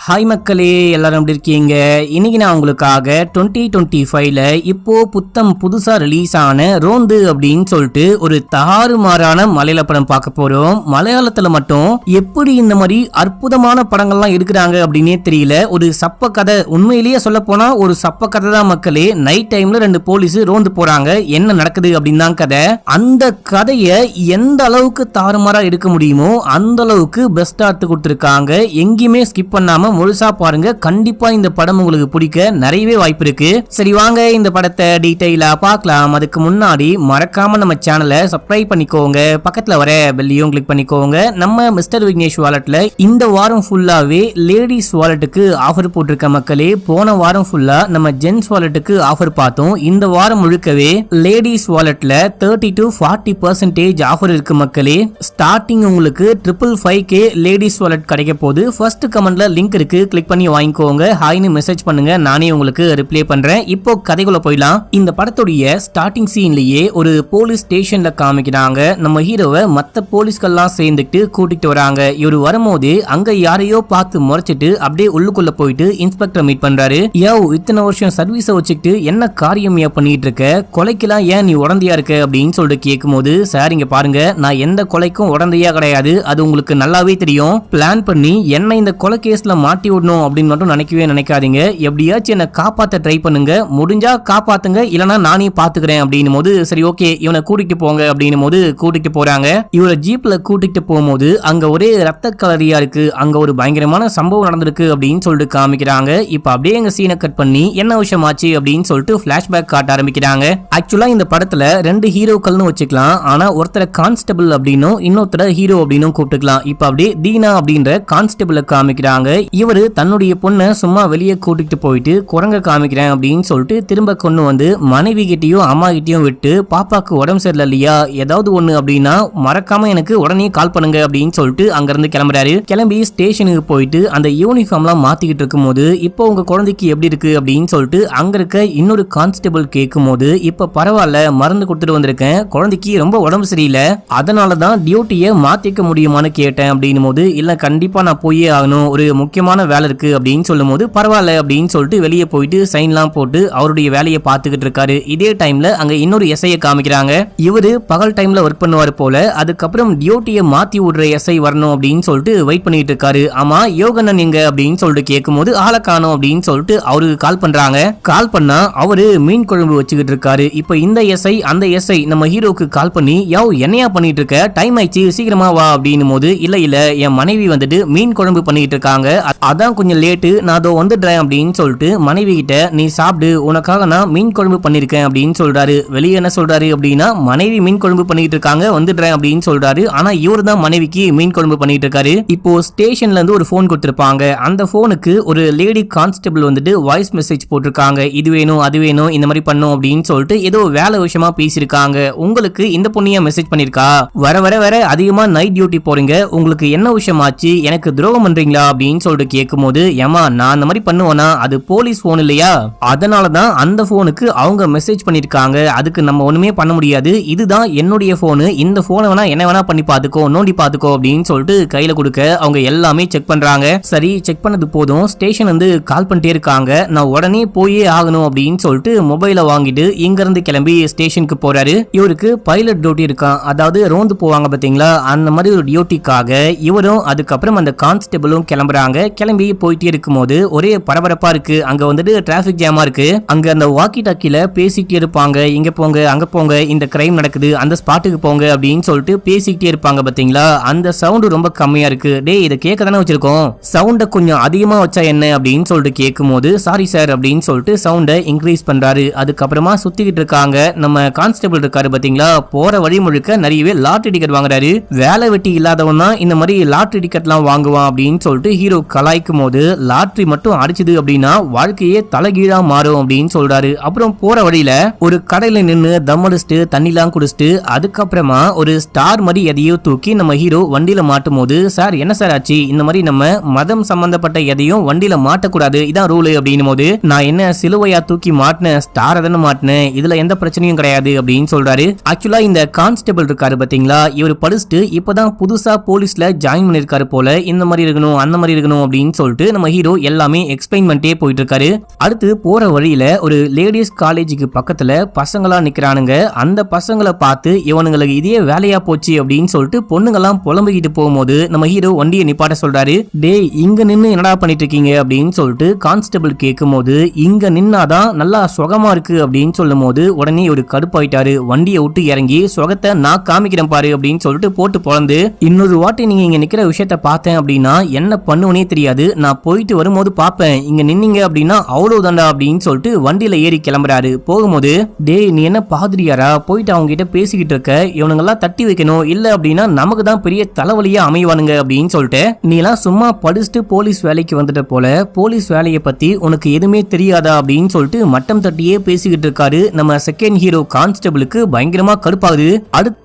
Hi மக்களே, எல்லாரும் எப்படி இருக்கீங்க? இன்னைக்கு நான் உங்களுக்காக 2025ல இப்போ புதுசா ரிலீஸ் ஆன ரோந்து அப்படின்னு சொல்லிட்டு ஒரு தாறுமாறான மலையாள படம் பார்க்க போறோம். மலையாளத்துல மட்டும் எப்படி இந்த மாதிரி அற்புதமான படங்கள்லாம் எடுக்கிறாங்க அப்படின்னே தெரியல. ஒரு சப்ப கதை, உண்மையிலேயே சொல்ல போனா ஒரு சப்ப கதை தான் மக்களே. நைட் டைம்ல 2 போலீஸ் ரோந்து போறாங்க, என்ன நடக்குது அப்படின்னு தான் கதை. அந்த கதையை எந்த அளவுக்கு தாறுமாறா எடுக்க முடியுமோ அந்த அளவுக்கு பெஸ்டா எடுத்து கொடுத்திருக்காங்க. எங்கேயுமே ஸ்கிப் பண்ணாம முழுசா பாருங்க. கண்டிப்பா இந்த படம் உங்களுக்கு பிடிக்க நிறையவே வாய்ப்பு இருக்கு. சரி வாங்க இந்த படத்தை டீடைலா பார்க்கலாம். அதுக்கு முன்னாடி மறக்காம நம்ம சேனலை சப்ஸ்கிரைப் பண்ணிக்கோங்க, பக்கத்துல வர பெல்லையும் கிளிக் பண்ணிக்கோங்க. நம்ம மிஸ்டர் விக்னேஷ் வாலெட்ல இந்த வாரம் ஃபுல்லாவே லேடிஸ் வாலெட்டுக்கு ஆஃபர் போட்டிருக்க மக்களே. போன வாரம் ஃபுல்லா நம்ம ஜென்ஸ் வாலெட்டுக்கு ஆஃபர் பார்த்தோம். இந்த வாரம் முழுக்கவே லேடிஸ் வாலெட்ல 30 to 40% ஆஃபர் இருக்கு மக்களே. ஸ்டார்டிங் உங்களுக்கு 555K லேடிஸ் வாலெட் கிடைக்க போகுது. ஃபர்ஸ்ட் கமெண்ட்ல லிங்க் இருக்கு, கிளிக் பண்ணி வாங்கிக்கோங்க. ஹாய்னு மெசேஜ் பண்ணுங்க, நானே உங்களுக்கு ரிப்ளை பண்றேன். இப்போ கதைக்குள்ள போயிடலாம். இந்த படத்துடைய ஸ்டார்டிங் சீன்லயே ஒரு போலீஸ் ஸ்டேஷன்ல காமிக்கிறாங்க. நம்ம ஹீரோவை மத்த போலீஸ்கெல்லாம் சேர்ந்துட்டு கூட்டிட்டு வராங்க. இவர் வரும்போது அங்க யாரையோ பார்த்து முறைச்சிட்டு அப்படியே உள்ளுக்குள்ள போயிட்டு இன்ஸ்பெக்டர் மீட் பண்றாரு. இத்தனை வருஷம் சர்வீஸ வச்சுக்கிட்டு என்ன காரியம் பண்ணிட்டு இருக்க? கொலைக்கெல்லாம் ஏன் நீ உடந்தையா இருக்க அப்படின்னு சொல்லிட்டு கேட்கும்போது, சார் இங்க பாருங்க, நான் எந்த கொலைக்கும் உடந்தையா கிடையாது, அது உங்களுக்கு நல்லாவே தெரியும். பிளான் பண்ணி என்ன இந்த கொலை கேஸ்ல மாட்டி விடணும் அப்படின்னு மட்டும் நினைக்காதீங்க. எப்படியாச்சும் என்ன காப்பாத்த ட்ரை பண்ணுங்க, முடிஞ்சா காப்பாத்துங்க, இல்லனா நானே பாத்துக்கிறேன் அப்படின்னும் போது, சரி ஓகே இவனை கூட்டிட்டு போங்க அப்படின்னும் போது கூட்டிட்டு போறாங்க. இவரை ஜீப்ல கூட்டிட்டு போகும்போது அங்க ஒரே ரத்த கலரியா இருக்கு. அங்க ஒரு பயங்கரமான சம்பவம் நடந்திருக்கு அப்படின்னு சொல்லிட்டு காமிக்கிறாங்க. இப்ப அப்படியே எங்க சீனை கட் பண்ணி என்ன விஷயம் ஆச்சு அப்படின்னு சொல்லிட்டு பிளாஷ்பேக் காட்ட ஆரம்பிக்கிறாங்க. ஆக்சுவலா இந்த படத்துல 2 ஹீரோக்கள்னு வச்சுக்கலாம். ஆனா ஒருத்தர கான்ஸ்டபிள் அப்படின்னும் இன்னொருத்தர ஹீரோ அப்படின்னும் கூப்பிட்டுக்கலாம். இப்ப அப்படியே தீனா அப்படின்ற கான்ஸ்டபிள காமிக்கிறாங்க. இவரு தன்னுடைய பொண்ணை சும்மா வெளியே கூட்டிட்டு போயிட்டு குரங்க காமிக்கிறேன் அப்படின்னு சொல்லிட்டு திரும்ப கொண்டு வந்து மனைவி கிட்டையும் அம்மா கிட்டையும் விட்டு, பாப்பாக்கு உடம்பு சரியில்லை இல்லையா, ஏதாவது ஒண்ணு அப்படின்னா மறக்காம எனக்கு உடனே கால் பண்ணுங்க அப்படின்னு சொல்லிட்டு அங்க இருந்து கிளம்புறாரு. கிளம்பி ஸ்டேஷனுக்கு போயிட்டு அந்த யூனிஃபார்ம்லாம் மாத்திக்கிட்டு இருக்கும் போது, இப்போ உங்க குழந்தைக்கு எப்படி இருக்கு அப்படின்னு சொல்லிட்டு அங்க இருக்க இன்னொரு கான்ஸ்டபிள் கேட்கும் போது, இப்ப பரவாயில்ல, மருந்து கொடுத்துட்டு வந்திருக்கேன், குழந்தைக்கு ரொம்ப உடம்பு சரியில்லை, அதனாலதான் டியூட்டியை மாத்திக்க முடியுமான்னு கேட்டேன் அப்படின்னும் போது, இல்ல கண்டிப்பா நான் போயே ஆகணும், ஒரு முக்கியமான வேலை இருக்கு அப்படின்னு சொல்லும் போது, பரவாயில்ல அப்படின்னு சொல்லிட்டு வெளியே போயிட்டு சைன்லாம் போட்டு அவருடைய வேலையை பார்த்துக்கிட்டு இருக்காரு. இதே டைம்ல அங்க இன்னொரு எஸ்ஐயை காமிக்கிறாங்க. இவரு பகல் டைம்ல ஒர்க் பண்ணுவாரு போல. அதுக்கப்புறம் டியூட்டியை மாத்தி விடுற எஸ்ஐ வரணும் அப்படின்னு சொல்லிட்டு வெயிட் பண்ணிட்டு இருக்காரு. ஆமா யோகண்ணன் எங்க அப்படின்னு சொல்லிட்டு கேட்கும்போது, ஆளை காணோம் அப்படின்னு சொல்லிட்டு அவருக்கு கால் பண்றாங்க. கால் பண்ணா அவரு மீன் குழம்பு வச்சுக்கிட்டு இருக்காரு. இப்ப இந்த எஸ்ஐ அந்த எஸ்ஐ நம்ம ஹீரோக்கு கால் பண்ணி, என்னையா பண்ணிட்டு இருக்க, டைம் ஆயிடுச்சு சீக்கிரமா வா அப்படின்னும் போது, இல்ல என் மனைவி வந்துட்டு மீன் குழம்பு பண்ணிட்டு இருக்காங்க, அதான் கொஞ்சம் லேட்டு, நான் அதோ வந்துடுறேன் அப்படின்னு சொல்லிட்டு மனைவி கிட்ட, நீ சாப்பிடு, உனக்காக நான் மீன் குழம்பு பண்ணிருக்கேன் அப்படின்னு சொல்றாரு. வெளியே என்ன சொல்றாரு அப்படின்னா, மனைவி மீன் குழம்பு பண்ணிட்டு இருக்காங்க, வந்துடுறேன் அப்படின்னு சொல்றாரு. ஆனா இவரு தான் மனைவிக்கு மீன் குழம்பு பண்ணிட்டு இருக்காரு. இப்போ ஸ்டேஷன்ல இருந்து ஒரு போன் கொடுத்திருப்பாங்க. அந்த போனுக்கு ஒரு லேடி கான்ஸ்டபிள் வந்துட்டு வாய்ஸ் மெசேஜ் போட்டிருக்காங்க. இது வேணும் அது வேணும் இந்த மாதிரி பண்ணும் அப்படின்னு சொல்லிட்டு ஏதோ வேலை விஷயமா பேசியிருக்காங்க. உங்களுக்கு இந்த பொண்ணியா மெசேஜ் பண்ணிருக்கா, வர வர வர அதிகமா நைட் டியூட்டி போறீங்க, உங்களுக்கு என்ன விஷயம் ஆச்சு, எனக்கு துரோகம் பண்றீங்களா அப்படின்னு சொல்லிட்டு கேட்கும்போது, ஏமா நான் அந்த மாதிரி பண்ணுவேனா, அது போலீஸ் போன் இல்லையா, அதனாலதான் அந்த போனுக்கு அவங்க மெசேஜ் பண்ணிருக்காங்க, அதுக்கு நம்ம ஒண்ணுமே பண்ண முடியாது, இதுதான் என்னுடைய போனு, இந்த போனை வேணா என்ன வேணா பண்ணி பாத்துக்கோ, நோண்டி பாத்துக்கோ அப்படின்னு சொல்லிட்டு கையில கொடுக்க அவங்க எல்லாமே செக் பண்றாங்க. சரி செக் பண்ணது போதும், ஸ்டேஷன் வந்து கால் பண்ணிட்டே இருக்காங்க, நான் உடனே போயே ஆகணும் அப்படின்னு சொல்லிட்டு மொபைலை வாங்கிட்டு இங்க இருந்து கிளம்பி ஸ்டேஷனுக்கு போறாரு. இவருக்கு பைலட் டியூட்டி இருக்கான், அதாவது ரோந்து போவாங்க பாத்தீங்களா, அந்த மாதிரி ஒரு டியூட்டிக்காக இவரும் அதுக்கப்புறம் அந்த கான்ஸ்டபிளும் கிளம்புறாங்க. கிளம்பி போயிட்டே இருக்கும்போது ஒரே பரபரப்பா இருக்கு. அங்க வந்துட்டு டிராபிக் ஜாமா இருக்கு. அங்க அந்த வாக்கி டாக்கில பேசிக்கிட்டே இருப்பாங்க, இங்க போங்க அங்க போங்க, இந்த கிரைம் நடக்குது, அந்த ஸ்பாட்டுக்கு போங்க அப்படின்னு சொல்லிட்டு பேசிக்கிட்டே இருப்பாங்க பாத்தீங்களா. அந்த சவுண்ட் ரொம்ப கம்மியா இருக்கு. டேய் இதை கேட்க தானே வச்சிருக்கோம், சவுண்ட கொஞ்சம் அதிகமா வச்சா என்ன அப்படின்னு சொல்லிட்டு கேட்கும்போது, சாரி சார் அப்படின்னு சொல்லிட்டு சவுண்ட இன்க்ரீஸ் பண்றாரு. அதுக்கப்புறமா சுத்திக்கிட்டு இருக்காங்க. நம்ம கான்ஸ்டபிள் இருக்காரு பாத்தீங்களா, போற வழி முழுக்க நிறையவே லாட்டரி டிக்கெட் வாங்குறாரு. வேலை வெட்டி இல்லாதவன் தான் இந்த மாதிரி லாட்டரி டிக்கெட் எல்லாம் வாங்குவான் அப்படின்னு சொல்லிட்டு ஹீரோ கலாய்க்கும் போது, லாட்டரி மட்டும் அடிச்சது அப்படின்னா வாழ்க்கையே தலைகீழா மாறும் அப்படின்னு சொல்றாரு. அப்புறம் போற வழியில ஒரு கடையில நின்னு தம் அடிச்சுட்டு தண்ணிலாம் குடிச்சிட்டு அதுக்கப்புறமா ஒரு ஸ்டார் மாதிரி எதையோ தூக்கி நம்ம ஹீரோ வண்டியில மாட்டும் போது, சார் என்ன சார் ஆச்சு, இந்த மாதிரி நம்ம மதம் சம்பந்தப்பட்ட எதையும் வண்டியில மாட்டக்கூடாது, இதான் ரூல் அப்படின்னும் போது, நான் என்ன சிலுவையா தூக்கி மாட்டினேன், ஸ்டார் தானே மாட்டினேன், இதுல எந்த பிரச்சனையும் கிடையாது அப்படின்னு சொல்றாரு. ஆக்சுவலா இந்த கான்ஸ்டபிள் இருக்காரு பாத்தீங்களா, இவர் படிச்சுட்டு இப்பதான் புதுசா போலீஸ்ல ஜாயின் பண்ணிருக்காரு போல, இந்த மாதிரி இருக்கணும் அந்த மாதிரி இருக்கணும் அப்படின்னு சொல்லிட்டு நம்ம ஹீரோ எல்லாமே எக்ஸ்பிளைன் பண்ணிட்டே போயிட்டு இருக்காரு. அடுத்து போற வழியில ஒரு லேடிஸ் காலேஜுக்கு பக்கத்துல பசங்களா நிக்கிறானுங்க. அந்த பசங்களை பார்த்து இவனுங்களுக்கு இதே வேலையா போச்சு அப்படின்னு சொல்லிட்டு பொண்ணுங்கெல்லாம் புலம்பிக்கிட்டு போகும்போது நம்ம ஹீரோ வண்டியை நிப்பாட்ட சொல்றாரு. டேய் இங்க நின்னு என்னடா பண்ணிட்டு இருக்கீங்க அப்படின்னு சொல்லிட்டு கான்ஸ்டபிள் கேட்கும் போது இங்க நின்னாதான் நல்லா சுகமா இருக்கு அப்படின்னு சொல்லும் போது உடனே ஒரு கடுப்பாயிட்டாரு. வண்டியை விட்டு இறங்கி சுகத்தை நான் காமிக்கிறேன் பாரு அப்படின்னு சொல்லிட்டு போட்டு பொழந்து, இன்னொரு வாட்டி நீங்க இங்க நிக்கிற விஷயத்த பார்த்தேன் அப்படின்னா என்ன பண்ணுவனே தெரியாது, நான் போயிட்டு வரும்போது பாப்பேன், இங்க நின்னீங்க அப்படின்னா அவ்வளவுதான்டா அப்படின்னு சொல்லிட்டு வண்டியில ஏறி கிளம்புறாரு. போகும்போது டேய் நீ என்ன பாதிரியாரா, போயிட்டு அவங்க கிட்ட பேசிக்கிட்டு இருக்க, இவனுங்கெல்லாம் தட்டி வைக்கணும், இல்ல அப்படின்னா நமக்கு தான் பெரிய தலைவலியா அமைவானுங்க அப்படின்னு சொல்லிட்டு, நீ எல்லாம் சும்மா படிச்சுட்டு போலீஸ் வேலைக்கு வந்துட்ட போல, போலீஸ் வேலையை பத்தி உனக்கு எதுவுமே தெரியாதா அப்படின்னு சொல்லிட்டு மட்டம் தட்டியே பேசிக்கிட்டு இருக்காரு. நம்ம செகண்ட் ஹீரோ கான்ஸ்டபிளுக்கு பயங்கரமா கடுப்பாகுது. அடுத்து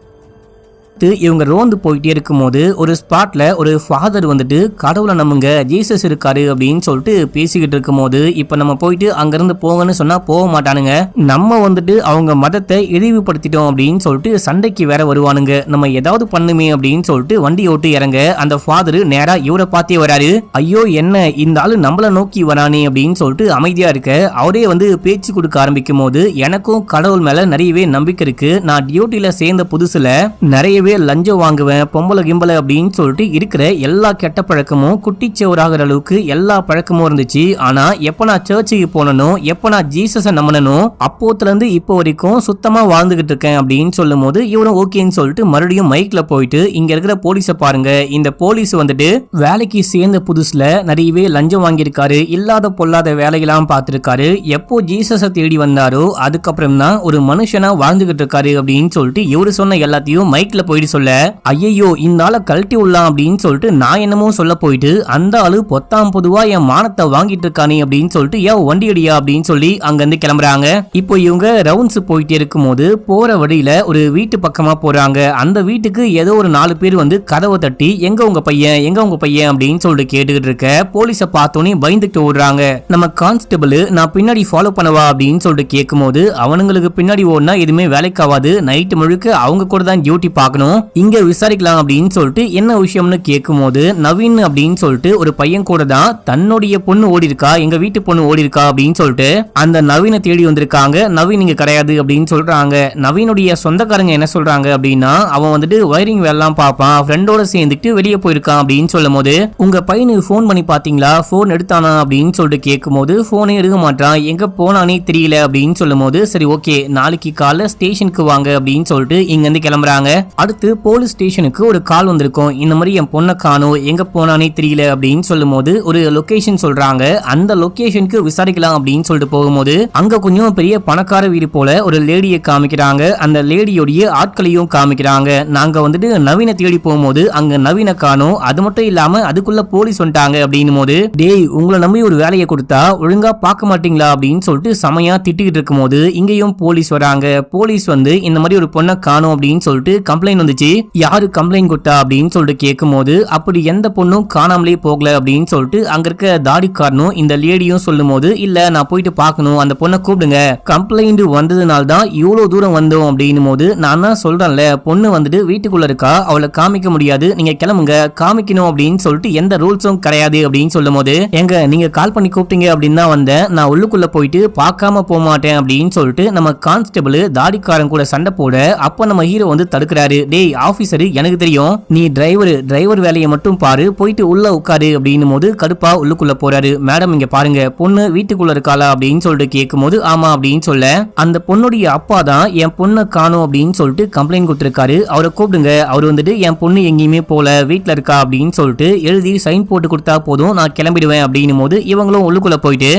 இவங்க ரோந்து போயிட்டே இருக்கும் போது ஒரு ஸ்பாட்ல ஒரு ஃபாதர் வந்துட்டு கடவுளை நம்புங்க, ஜீசஸ் இருக்காரு அப்படின்னு சொல்லிட்டு பேசிக்கிட்டு இருக்கும் போது, இப்ப நம்ம போயிட்டு அங்கிருந்து போங்கன்னு சொன்னா போக மாட்டானுங்க. நம்ம வந்துட்டு அவங்க மதத்தை இழிவுபடுத்திட்டோம் அப்படின்னு சொல்லிட்டு சண்டைக்கு வேற வருவானுங்க. நம்ம ஏதாவது பண்ணுமே அப்படின்னு சொல்லிட்டு வண்டி ஓட்டு இறங்க அந்த ஃபாதர் நேரா இவரை பார்த்தே வராரு. ஐயோ என்ன இந்த ஆளு நம்மள நோக்கி வரானே அப்படின்னு சொல்லிட்டு அமைதியா இருக்க அவரே வந்து பேச்சு கொடுக்க ஆரம்பிக்கும் போது, எனக்கும் கடவுள் மேல நிறையவே நம்பிக்கை இருக்கு, நான் டியூட்டில சேர்ந்த புதுசுல நிறையவே லஞ்சம் வாங்குவேன், பொம்பளை கிம்பளை அப்படின்னு சொல்லிட்டு இருக்கிற எல்லா கெட்ட பழக்கமும் குட்டிச்சவராகிற அளவுக்கு எல்லா பழக்கமும் இருந்துச்சு. ஆனா எப்ப நான் சர்ச்சுக்கு போனனோ, எப்ப நான் ஜீசஸை நம்பினனோ, அப்போத்துல இருந்து இப்போ வரைக்கும் சுத்தமா வாழ்ந்துகிட்டு இருக்கேன் அப்படின்னு சொல்லும் போது இவரும் ஓகேன்னு சொல்லிட்டு மறுபடியும் மைக்ல போயிட்டு, இங்க இருக்கிற போலீஸை பாருங்க, இந்த போலீஸ் வந்துட்டு வேலைக்கு சேர்ந்த புதுசுல நிறையவே லஞ்சம் வாங்கியிருக்காரு, இல்லாத பொல்லாத வேலையெல்லாம் பார்த்திருக்காரு, எப்போ ஜீசஸை தேடி வந்தாரோ அதுக்கப்புறம் தான் ஒரு மனுஷனா வாழ்ந்துகிட்டு இருக்காரு அப்படின்னு சொல்லிட்டு இவரு சொன்ன எல்லாத்தையும் மைக்ல போயிட்டு சொல்ல, ஐயோ இந்த ஆளை கழட்டி விடலாம் அப்படின்னு சொல்லிட்டு நான் என்னமோ சொல்ல போயிட்டு, அந்த ஆளு பொத்தாம் பொதுவா என் மானத்தை வாங்கிட்டு இருக்கானே அப்படின்னு சொல்லிட்டு ஏன் வண்டி அடியா அப்படின்னு சொல்லி அங்க இருந்து கிளம்புறாங்க. இப்போ இவங்க ரவுண்ட்ஸ் போயிட்டே இருக்கும் போது போற வழியில ஒரு வீட்டு பக்கமா போறாங்க. அந்த வீட்டுக்கு ஏதோ ஒரு 4 பேர் வந்து கதவை தட்டி, எங்க உங்க பையன் எங்க உங்க பையன் அப்படின்னு சொல்லிட்டு கேட்டுக்கிட்டு இருக்க போலீஸை பார்த்தோன்னே பயந்துட்டு ஓடுறாங்க. நம்ம கான்ஸ்டபிள் நான் பின்னாடி ஃபாலோ பண்ணவா அப்படின்னு சொல்லிட்டு கேட்கும் போது, அவனுங்களுக்கு பின்னாடி ஓடினா எதுவுமே வேலைக்காவாது, நைட்டு முழுக்க அவங்க கூட தான் டியூட்டி பார்க்கணும், இங்க விசாரிக்கலாம் அப்படின்னு சொல்லிட்டு என்ன விஷயம்னு கேட்கும் போது, நவீன் அப்படின்னு சொல்லிட்டு ஒரு பையன் கூட தான் தன்னுடைய பொண்ணு ஓடி இருக்கா, எங்க வீட்டு பொண்ணு ஓடி இருக்கா அப்படின்னு சொல்லிட்டு அந்த நவீனை தேடி வந்திருக்காங்க. நவீன் இங்க கிடையாது அப்படின்னு சொல்றாங்க. நவீனுடைய சொந்தக்காரங்க என்ன சொல்றாங்க அப்படின்னா, அவன் வந்துட்டு வயரிங் வேலைலாம் பார்ப்பான், ஃப்ரெண்டோட சேர்ந்துட்டு வெளியே போயிருக்கான் அப்படின்னு சொல்லும் போது, உங்க பையனுக்கு போன் பண்ணி பாத்தீங்களா, போன் எடுத்தானா அப்படின்னு சொல்லிட்டு கேட்கும் போது, போனே எடுக்க மாட்டான், எங்க போனானே தெரியல அப்படின்னு சொல்லும் போது, சரி ஓகே நாளைக்கு காலைல ஸ்டேஷனுக்கு வாங்க அப்படின்னு சொல்லிட்டு இங்க இருந்து கிளம்புறாங்க. அடுத்து போலீஸ் ஸ்டேஷனுக்கு ஒரு கால் வந்திருக்கும், இந்த மாதிரி என் பொண்ணை காணோம், எங்க போனானே தெரியல அப்படின்னு சொல்லும் போது ஒரு லொகேஷன் சொல்றாங்க. அந்த லொகேஷனுக்கு விசாரிக்கலாம் அப்படின்னு சொல்லிட்டு போகும்போது அங்க கொஞ்சம் பெரிய பணக்கார வீடு போல ஒரு லேடியை காமிக்கிறாங்க. அந்த லேடியோடைய ஆட்களையும் காமிக்கிறாங்க. நாங்க வந்துட்டு நவீன தேடி போகும்போது அங்க நவீன காணோம், அது மட்டும் இல்லாம அதுக்குள்ள போலீஸ் வந்துட்டாங்க அப்படின்னும் போது, டேய் உங்களை நம்பி ஒரு வேலையை கொடுத்தா ஒழுங்கா பார்க்க மாட்டீங்களா அப்படின்னு சொல்லிட்டு சமையா திட்டிக்கிட்டு இருக்கும் போது இங்கேயும் போலீஸ் வராங்க. போலீஸ் வந்து இந்த மாதிரி ஒரு பொண்ணை காணோம் அப்படின்னு சொல்லிட்டு கம்ப்ளைண்ட் வந்துச்சு, யாரு கம்ப்ளைண்ட் கொடுத்தா அப்படின்னு சொல்லிட்டு கேட்கும் போது, அப்படி எந்த பொண்ணும் காணாமலே போகல அப்படின்னு சொல்லிட்டு அங்க இருக்க தாடிக்காரனும் இந்த லேடியும் சொல்லும் போது, இல்ல நான் போயிட்டு பார்க்கணும், அந்த பொண்ணை கூப்பிடுங்க, கம்ப்ளைண்ட் வந்ததுனால தான் இவ்வளவு தூரம் வந்தோம் அப்படின்னும் போது, நான் தான் சொல்றேன்ல பொண்ணு வந்துட்டு வீட்டுக்குள்ள இருக்கா, அவளை காமிக்க முடியாது, நீங்க கிளம்புங்க, காமிக்கணும் அப்படின்னு சொல்லிட்டு எந்த ரூல்ஸும் கிடையாது அப்படின்னு சொல்லும் போது, எங்க நீங்க கால் பண்ணி கூப்பிட்டீங்க அப்படின்னு தான் வந்தேன், நான் உள்ளுக்குள்ள போயிட்டு பார்க்காம போக மாட்டேன் அப்படின்னு சொல்லிட்டு நம்ம கான்ஸ்டபிள் தாடிக்காரன் கூட சண்டை போட, அப்ப நம்ம ஹீரோ வந்து தடுக்கிறாரு. டேய் ஆபீசர் எனக்கு தெரியும், நீ டிரைவர் வேலையை மட்டும் பாரு, போயிட்டு உள்ள உட்காரு அப்படின்னும் போது கடுப்பா உள்ளுக்குள்ள போறாரு. மேடம் இங்க பாருங்க பொண்ணு வீட்டுக்குள்ள இருக்காளா அப்படின்னு சொல்லிட்டு கேட்கும் போது, ஆமா அப்படின்னு சொல்ல, அந்த பொண்ணுடைய அப்பா தான் என் பொண்ணை காணோம் அப்படின்னு சொல்லிட்டு கம்ப்ளைண்ட் கொடுத்திருக்காரு, அவரை கூப்பிடுங்க, அவர் வந்துட்டு என் பொண்ணு எங்கேயுமே போல வீட்டுல இருக்கா அப்படின்னு சொல்லிட்டு எழுதி சைன் போட்டு கொடுத்தா போதும், நான் கிளம்பிடுவேன் அப்படின்னும் போது இவங்களும் உள்ளுக்குள்ள போயிட்டு,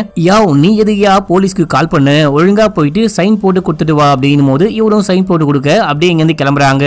நீ எதுயா போலீஸ்க்கு கால் பண்ண, ஒழுங்கா போயிட்டு சைன் போட்டு கொடுத்துட்டு வா அப்படின்னும் போது இவரும் சைன் போட்டு கொடுக்க அப்படியே இங்க இருந்து கிளம்புறாங்க.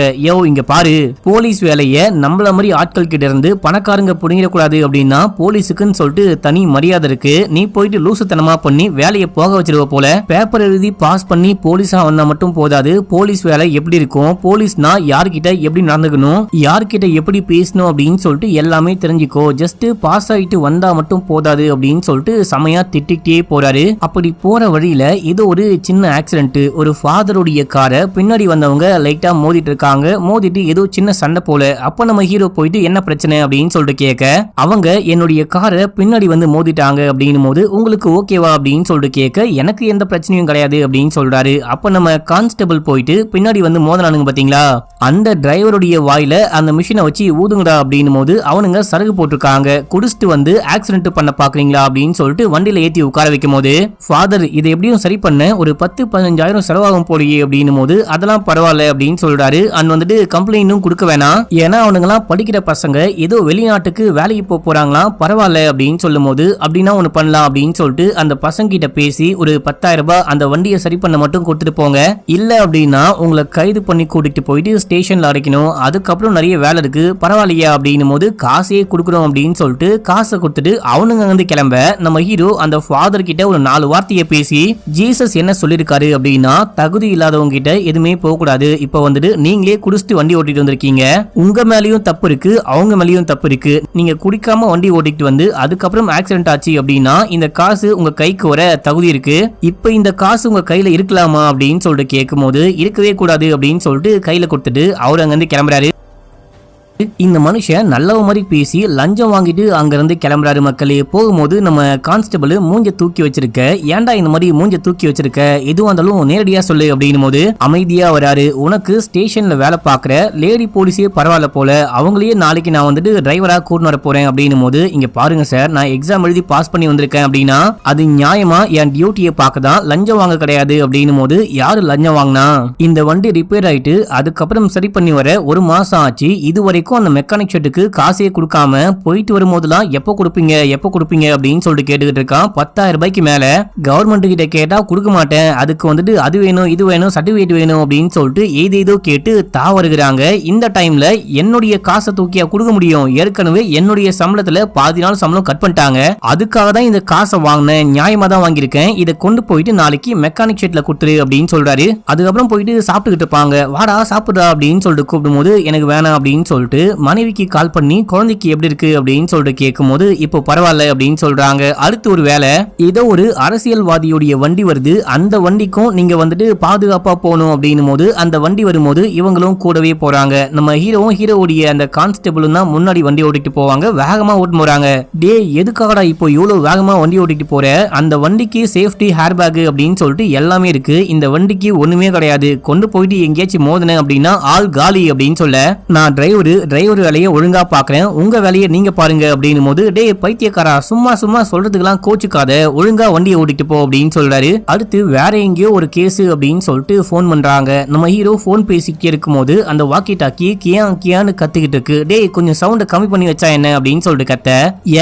இங்க பாரு போலீஸ் வேலையை நம்மள மாதிரி ஆட்கள் கிட்ட இருந்து பணக்காரங்க புடிங்கிடக்கூடாது அப்படின்னா போலீஸுக்குன்னு சொல்லிட்டு தனி மரியாதை இருக்கு, நீ போயிட்டு லூசுத்தனமா பண்ணி வேலையை போக வச்சிருவ போல, பேப்பர் எழுதி பாஸ் பண்ணி போலீஸா வந்தா மட்டும் போதாது, போலீஸ் வேலை எப்படி இருக்கும், போலீஸ்னா யார்கிட்ட எப்படி நடந்துக்கணும், யார்கிட்ட எப்படி பேசணும் அப்படின்னு சொல்லிட்டு எல்லாமே தெரிஞ்சுக்கோ, ஜஸ்ட் பாஸ் ஆயிட்டு வந்தா மட்டும் போதாது அப்படின்னு சொல்லிட்டு செமையா திட்டிக்கிட்டே போறாரு. அப்படி போற வழியில இது ஒரு சின்ன ஆக்சிடென்ட், ஒரு ஃபாதருடைய காரை பின்னாடி வந்தவங்க லைட்டா மோதிட்டு இருக்காங்க. மோதிட்டு ஏதோ சின்ன சண்டை போல. அப்ப நம்ம ஹீரோ போயிட்டு என்ன பிரச்சனை அப்படின்னு சொல்லிட்டு கேட்க, அவங்க என்னுடைய காரை பின்னாடி வந்து மோதிட்டாங்க அப்படின்னும் போது உங்களுக்கு ஓகேவா அப்படின்னு சொல்லிட்டு கேட்க, எனக்கு எந்த பிரச்சனையும் கிடையாது அப்படின்னு சொல்றாரு. அப்ப நம்ம கான்ஸ்டபிள் போயிட்டு பின்னாடி வந்து மோதனானுங்க பாத்தீங்களா, அந்த டிரைவருடைய வாயில அந்த மிஷினை வச்சு ஊதுங்கடா அப்படின்னும் போது அவனுங்க சரகு போட்டிருக்காங்க, குடிச்சிட்டு வந்து ஆக்சிடென்ட் பண்ண பாக்குறீங்களா அப்படின்னு சொல்லிட்டு வண்டியில ஏத்தி உட்கார வைக்கும் போது, ஃபாதர் இதை எப்படியும் சரி பண்ண ஒரு 10-15 செலவாகும் போலியே அப்படின்னும் போது அதெல்லாம் பரவாயில்ல அப்படின்னு சொல்றாரு. அண்ட் வந்துட்டு கம்ப்ளைண்டும் கொடுக்க வேணாம், ஏன்னா அவனுங்கெல்லாம் படிக்கிற பசங்க ஏதோ வெளிநாட்டுக்கு வேலைக்கு போறாங்களாம், பரவாயில்ல அப்படின்னு சொல்லும் போது அப்படின்னா ஒண்ணு பண்ணலாம் அப்படின்னு சொல்லிட்டு அந்த பசங்க கிட்ட பேசி ஒரு 10,000 ரூபாய் அந்த வண்டியை சரி பண்ண மட்டும் கொடுத்துட்டு போங்க, இல்ல அப்படின்னா உங்களை கைது பண்ணி கூட்டிட்டு போயிட்டு ஸ்டேஷன்ல அடைக்கணும், அதுக்கப்புறம் நிறைய வேலை இருக்கு, பரவாயில்லையா அப்படின்னும் போது காசையே கொடுக்கணும் அப்படின்னு சொல்லிட்டு காசை கொடுத்துட்டு அவனுங்க வந்து கிளம்ப, நம்ம ஹீரோ அந்த ஃபாதர் கிட்ட ஒரு 4 வார்த்தையை பேசி ஜீசஸ் என்ன சொல்லிருக்காரு அப்படின்னா, தகுதி இல்லாதவங்க கிட்ட எதுவுமே போக கூடாது, இப்ப வந்துட்டு நீங்களே குடிச்சிட்டு வண்டி ஓட்டிட்டு வந்திருக்கீங்க, உங்க மேலயும் தப்பு இருக்கு அவங்க மேலயும் தப்பு இருக்கு, நீங்க குடிக்காம வண்டி ஓட்டிட்டு வந்து அதுக்கப்புறம் ஆக்சிடென்ட் ஆச்சு அப்படின்னா இந்த காசு உங்க கைக்கு வர தகுதி இருக்கு, இப்ப இந்த காசு உங்க கையில இருக்கலாமா அப்படின்னு சொல்லிட்டு கேட்கும் போது இருக்கவே கூடாது அப்படின்னு சொல்லிட்டு கையில கொடுத்துட்டு அவர் அங்க இருந்து கிளம்புறாரு. இந்த மனுஷன் நல்லவ மாதிரி பேசி லஞ்சம் வாங்கிட்டு அங்க இருந்து கிளம்புறாரு. மக்களே போகும்போது நம்ம கான்ஸ்டபிள் மூஞ்ச தூக்கி வச்சிருக்க, ஏன்டா இந்த மாதிரி மூஞ்ச தூக்கி வச்சிருக்க, எதுவும் இருந்தாலும் நேரடியா சொல்லு அப்படின்னும் போது அமைதியா வராரு. உனக்கு ஸ்டேஷன்ல வேலை பாக்குற லேடி போலீஸே பரவாயில்ல போல, அவங்களையே நாளைக்கு நான் வந்துட்டு டிரைவரா கூட்டு வர போறேன் அப்படின்னும் போது, இங்க பாருங்க சார், நான் எக்ஸாம் எழுதி பாஸ் பண்ணி வந்திருக்கேன் அப்படின்னா அது நியாயமா என் டியூட்டியை பார்க்கதான், லஞ்சம் வாங்க கிடையாது அப்படின்னும் போது, யாரு லஞ்சம் வாங்கினா, இந்த வண்டி ரிப்பேர் ஆயிட்டு அதுக்கப்புறம் சரி பண்ணி வர 1 மாசம் ஆச்சு, இதுவரை அந்த மெக்கானிக் ஷெட்டுக்கு காசே கொடுக்காம போயிட்டு வரும்போதுலாம் எப்போ கொடுப்பீங்க அப்படின்னு சொல்லிட்டு கேட்டுக்கிட்டு இருக்கான். 10,000 ரூபாய்க்கு மேல கவர்மெண்ட் கிட்ட கேட்டா கொடுக்க மாட்டேன், அதுக்கு வந்துட்டு அது வேணும் இது வேணும் சர்டிபிகேட் வேணும் அப்படின்னு சொல்லிட்டு ஏதேதோ கேட்டு தாவருகிறாங்க. இந்த டைம்ல என்னுடைய காசை தூக்கியா கொடுக்க முடியும், ஏற்கனவே என்னுடைய சம்பளத்துல பாதி நாள் சம்பளம் கட் பண்ணிட்டாங்க, அதுக்காக தான் இந்த காசை வாங்கினேன், நியாயமா தான் வாங்கியிருக்கேன், இதை கொண்டு போயிட்டு நாளைக்கு மெக்கானிக் ஷெட்ல கொடுத்துரு அப்படின்னு சொல்றாரு. அதுக்கப்புறம் போயிட்டு சாப்பிட்டுக்கிட்டு இருப்பாங்க. வாடா சாப்பிடுறா அப்படின்னு சொல்லிட்டு கூப்பிடும் போது எனக்கு வேணாம் அப்படின்னு சொல்லிட்டு மனைவிக்கு கால் பண்ணி குழந்தைக்கு எப்படி இருக்கு அப்படின்னு சொல்லிட்டு கேட்கும் போது இப்போ பரவாயில்ல அப்படின்னு சொல்றாங்க. அடுத்து ஒரு வேலை, ஏதோ ஒரு அரசியல்வாதியுடைய வண்டி வருது, அந்த வண்டிக்கும் நீங்க வந்துட்டு பாதுகாப்பா போகணும் அப்படின்னும் போது அந்த வண்டி வரும்போது இவங்களும் கூடவே போறாங்க. நம்ம ஹீரோவுடைய அந்த கான்ஸ்டபிளும் தான் முன்னாடி வண்டி ஓட்டிட்டு போவாங்க, வேகமா ஓட்டு போறாங்க. டே எதுக்காகடா இப்போ இவ்வளவு வேகமா வண்டி ஓட்டிட்டு போற, அந்த வண்டிக்கு சேஃப்டி ஹேர் பேக் அப்படின்னு சொல்லிட்டு எல்லாமே இருக்கு, இந்த வண்டிக்கு ஒண்ணுமே கிடையாது, கொண்டு போயிட்டு எங்கேயாச்சும் மோதின அப்படின்னா ஆள் காலி அப்படின்னு சொல்ல, நான் டிரைவர் வேலையை ஒழுங்கா பாக்குறேன், உங்க வேலையை நீங்க பாருங்க அப்படின்னும் போது, டே பைத்தியக்காரா சும்மா சொல்றதுக்கெல்லாம் கோச்சுக்காத, ஒழுங்கா வண்டியை ஓட்டிட்டு போ அப்படின்னு சொல்றாரு. அடுத்து வேற எங்கேயோ ஒரு கேஸ் அப்படின்னு சொல்லிட்டு போன் பண்றாங்க. நம்ம ஹீரோ போன் பேசிக்கிட்டே இருக்கும் போது அந்த வாக்கி டாக்கி கியான்னு கத்திக்கிட்டு இருக்கு. டே கொஞ்சம் சவுண்ட கம்மி பண்ணி வச்சா என்ன அப்படின்னு சொல்லிட்டு கத்த,